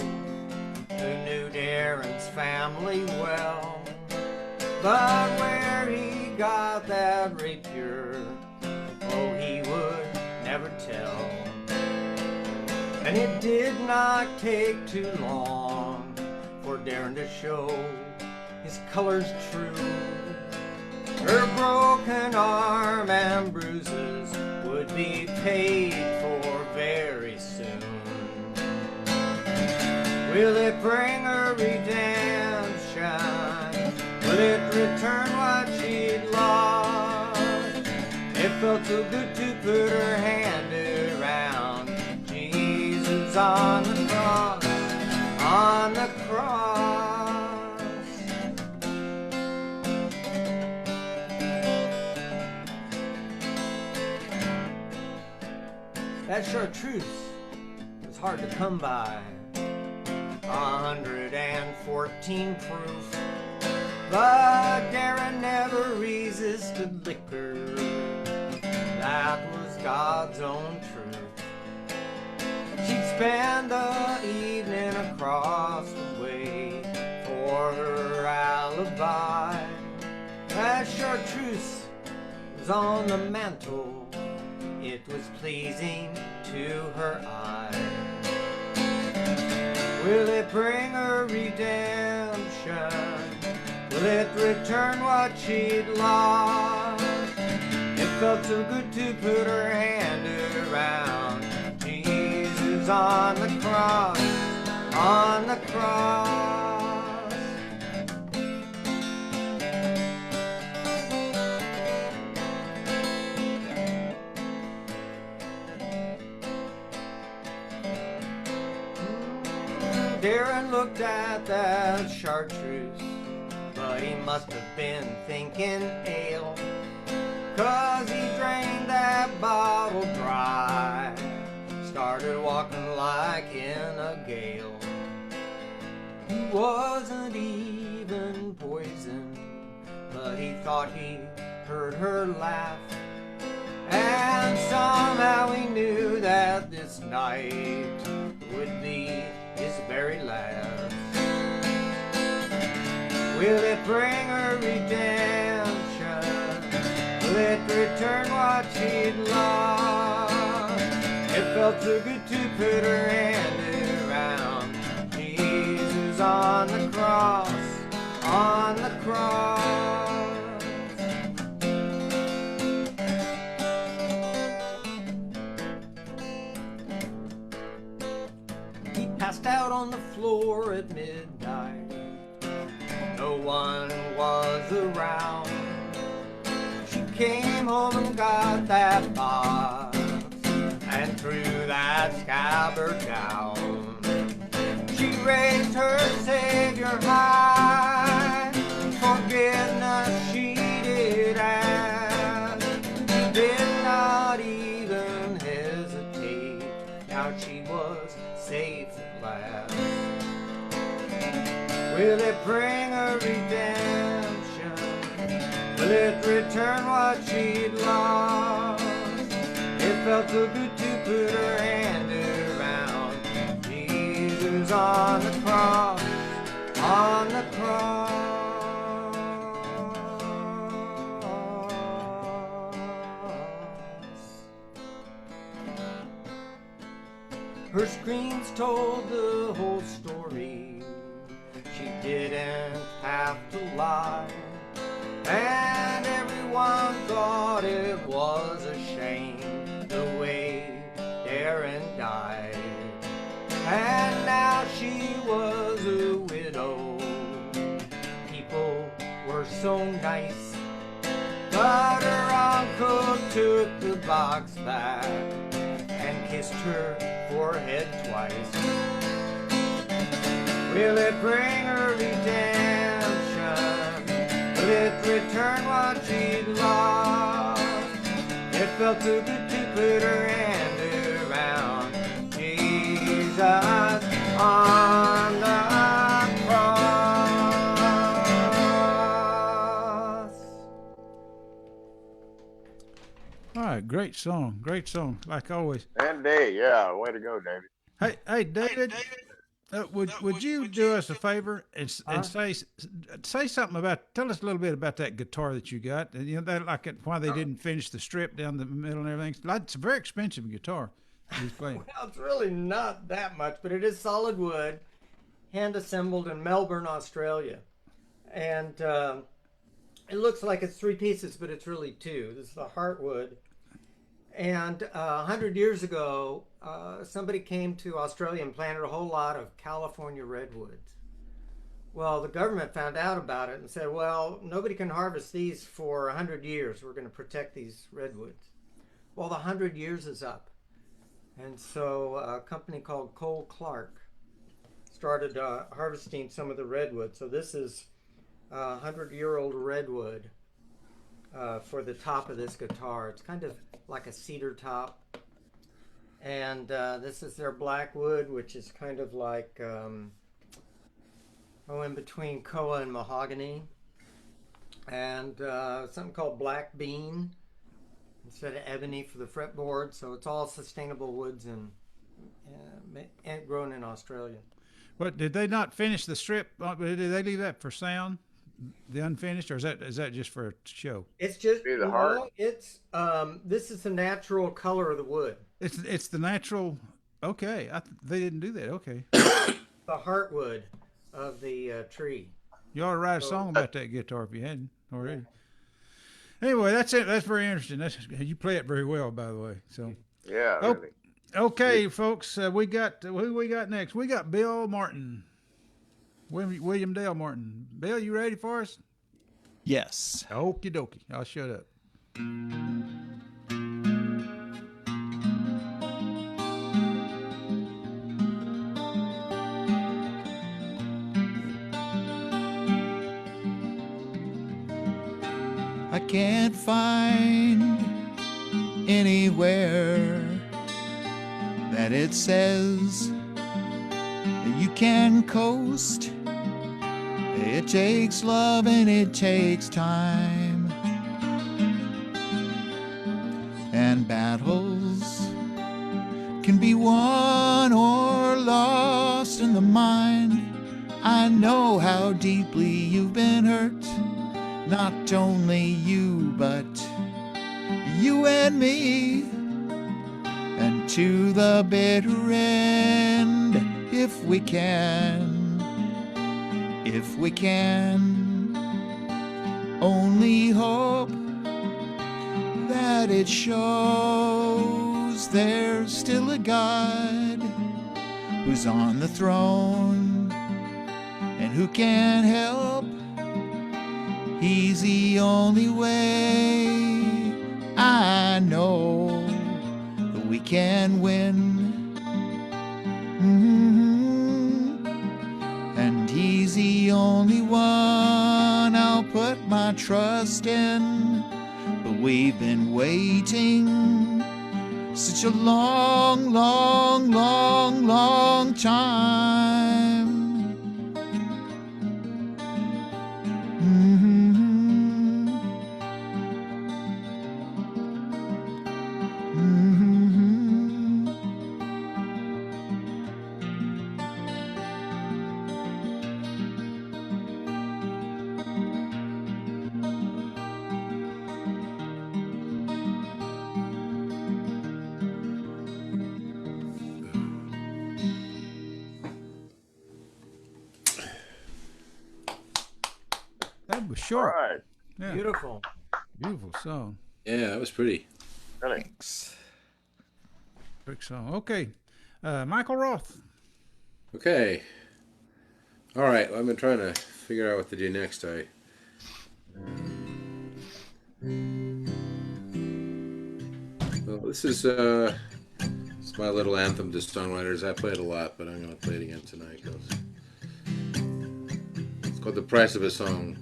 who knew Darren's family well. But where he got that rapier, oh, he would never tell. And it did not take too long for Darren to show his colors true. Her broken arm and bruises would be paid for very soon. Will it bring her redemption? Will it return what she'd lost? It felt so good to put her hand around Jesus on the cross, on the cross. That chartreuse was hard to come by, 114 proof, but Darren never resisted liquor. That was God's own truth. She'd spend the evening across the way for her alibi. That chartreuse was on the mantle, it was pleasing to her eye. Will it bring her redemption? Will it return what she'd lost? It felt so good to put her hand around Jesus on the cross, on the cross. Darren looked at that chartreuse, but he must have been thinking ale, 'cause he drained that bottle dry, started walking like in a gale. He wasn't even poisoned, but he thought he heard her laugh, and somehow he knew that this night would be his very last. Will it bring her redemption? Will it return what she'd lost? It felt so good to put her hand around Jesus on the cross, on the cross. He passed out on the floor at midnight. No one was around. She came home and got that box and threw that scabbard down. She raised her Savior high, forgiveness she did ask. She did not even hesitate, now she was safe at last. Will it bring her redemption? Will it return what she'd lost? It felt so good to put her hand around Jesus on the cross, on the cross. Her screams told the whole story. She didn't have to lie, and everyone thought it was a shame the way Darren died. And now she was a widow. People were so nice, but her uncle took the box back and kissed her forehead twice. Will it bring her redemption? Will it return what she'd lost? It felt so good to put her hand around Jesus on the cross. All right, great song, like always. Indeed, yeah. Way to go, David. Hey, David, would you do us a favor and say something about? Tell us a little bit about that guitar that you got. You know that like why they didn't finish the strip down the middle and everything. It's a very expensive guitar he's playing. Well, it's really not that much, but it is solid wood, hand assembled in Melbourne, Australia, and it looks like it's 3 pieces, but it's really 2. This is the heartwood. And 100 years ago, somebody came to Australia and planted a whole lot of California redwoods. Well, the government found out about it and said, well, nobody can harvest these for 100 years. We're going to protect these redwoods. Well, the 100 years is up. And so a company called Cole Clark started harvesting some of the redwood. So this is 100-year-old redwood for the top of this guitar. It's kind of like a cedar top. And this is their black wood, which is kind of like in between koa and mahogany. And something called black bean instead of ebony for the fretboard. So it's all sustainable woods and grown in Australia. But did they not finish the strip? Did they leave that for sound, the unfinished, or is that just for a show? It's just Be the heart. It's this is the natural color of the wood. It's the natural. Okay, they didn't do that. Okay, The heartwood of the tree. you ought to write a song about that guitar if you hadn't already. Anyway, that's it. That's very interesting. You play it very well, by the way. So Yeah, Oh, really. okay, folks, we got who we got next? We got Bill Martin, William Dale Martin. Bill, you ready for us? Yes. Okie dokie. I'll shut up. I can't find anywhere that it says that you can coast. It takes love and it takes time, and battles can be won or lost in the mind. I know how deeply you've been hurt. Not only you, but you and me. And to the bitter end, if we can, only hope that it shows there's still a God who's on the throne and who can help. He's the only way I know that we can win. And he's the only one I'll put my trust in. But we've been waiting such a long, long, long, long time. That was All short. right. Yeah, Beautiful. beautiful song. Yeah, that was pretty. Really. Big song. Okay, Michael Roth. Okay. All right. Well, I've been trying to figure out what to do next. Well, this is it's my little anthem to songwriters. I play it a lot, but I'm going to play it again tonight. It's called "The Price of a Song."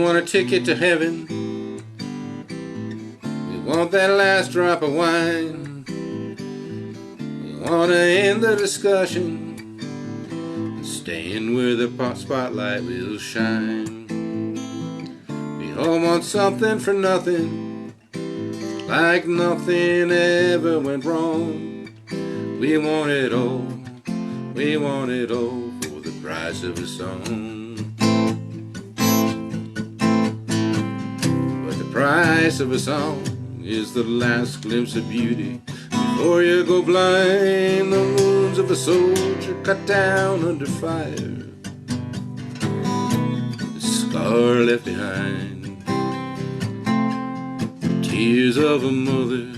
want a ticket to heaven. We want that last drop of wine. We want to end the discussion and stand where the spotlight will shine. We all want something for nothing, like nothing ever went wrong. We want it all, we want it all for the price of a song. But the price of a song is the last glimpse of beauty before you go blind. The wounds of a soldier cut down under fire, the scar left behind, the tears of a mother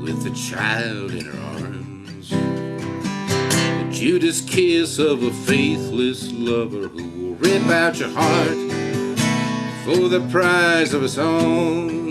with a child in her arms, the Judas kiss of a faithless lover who will rip out your heart for the price of a song.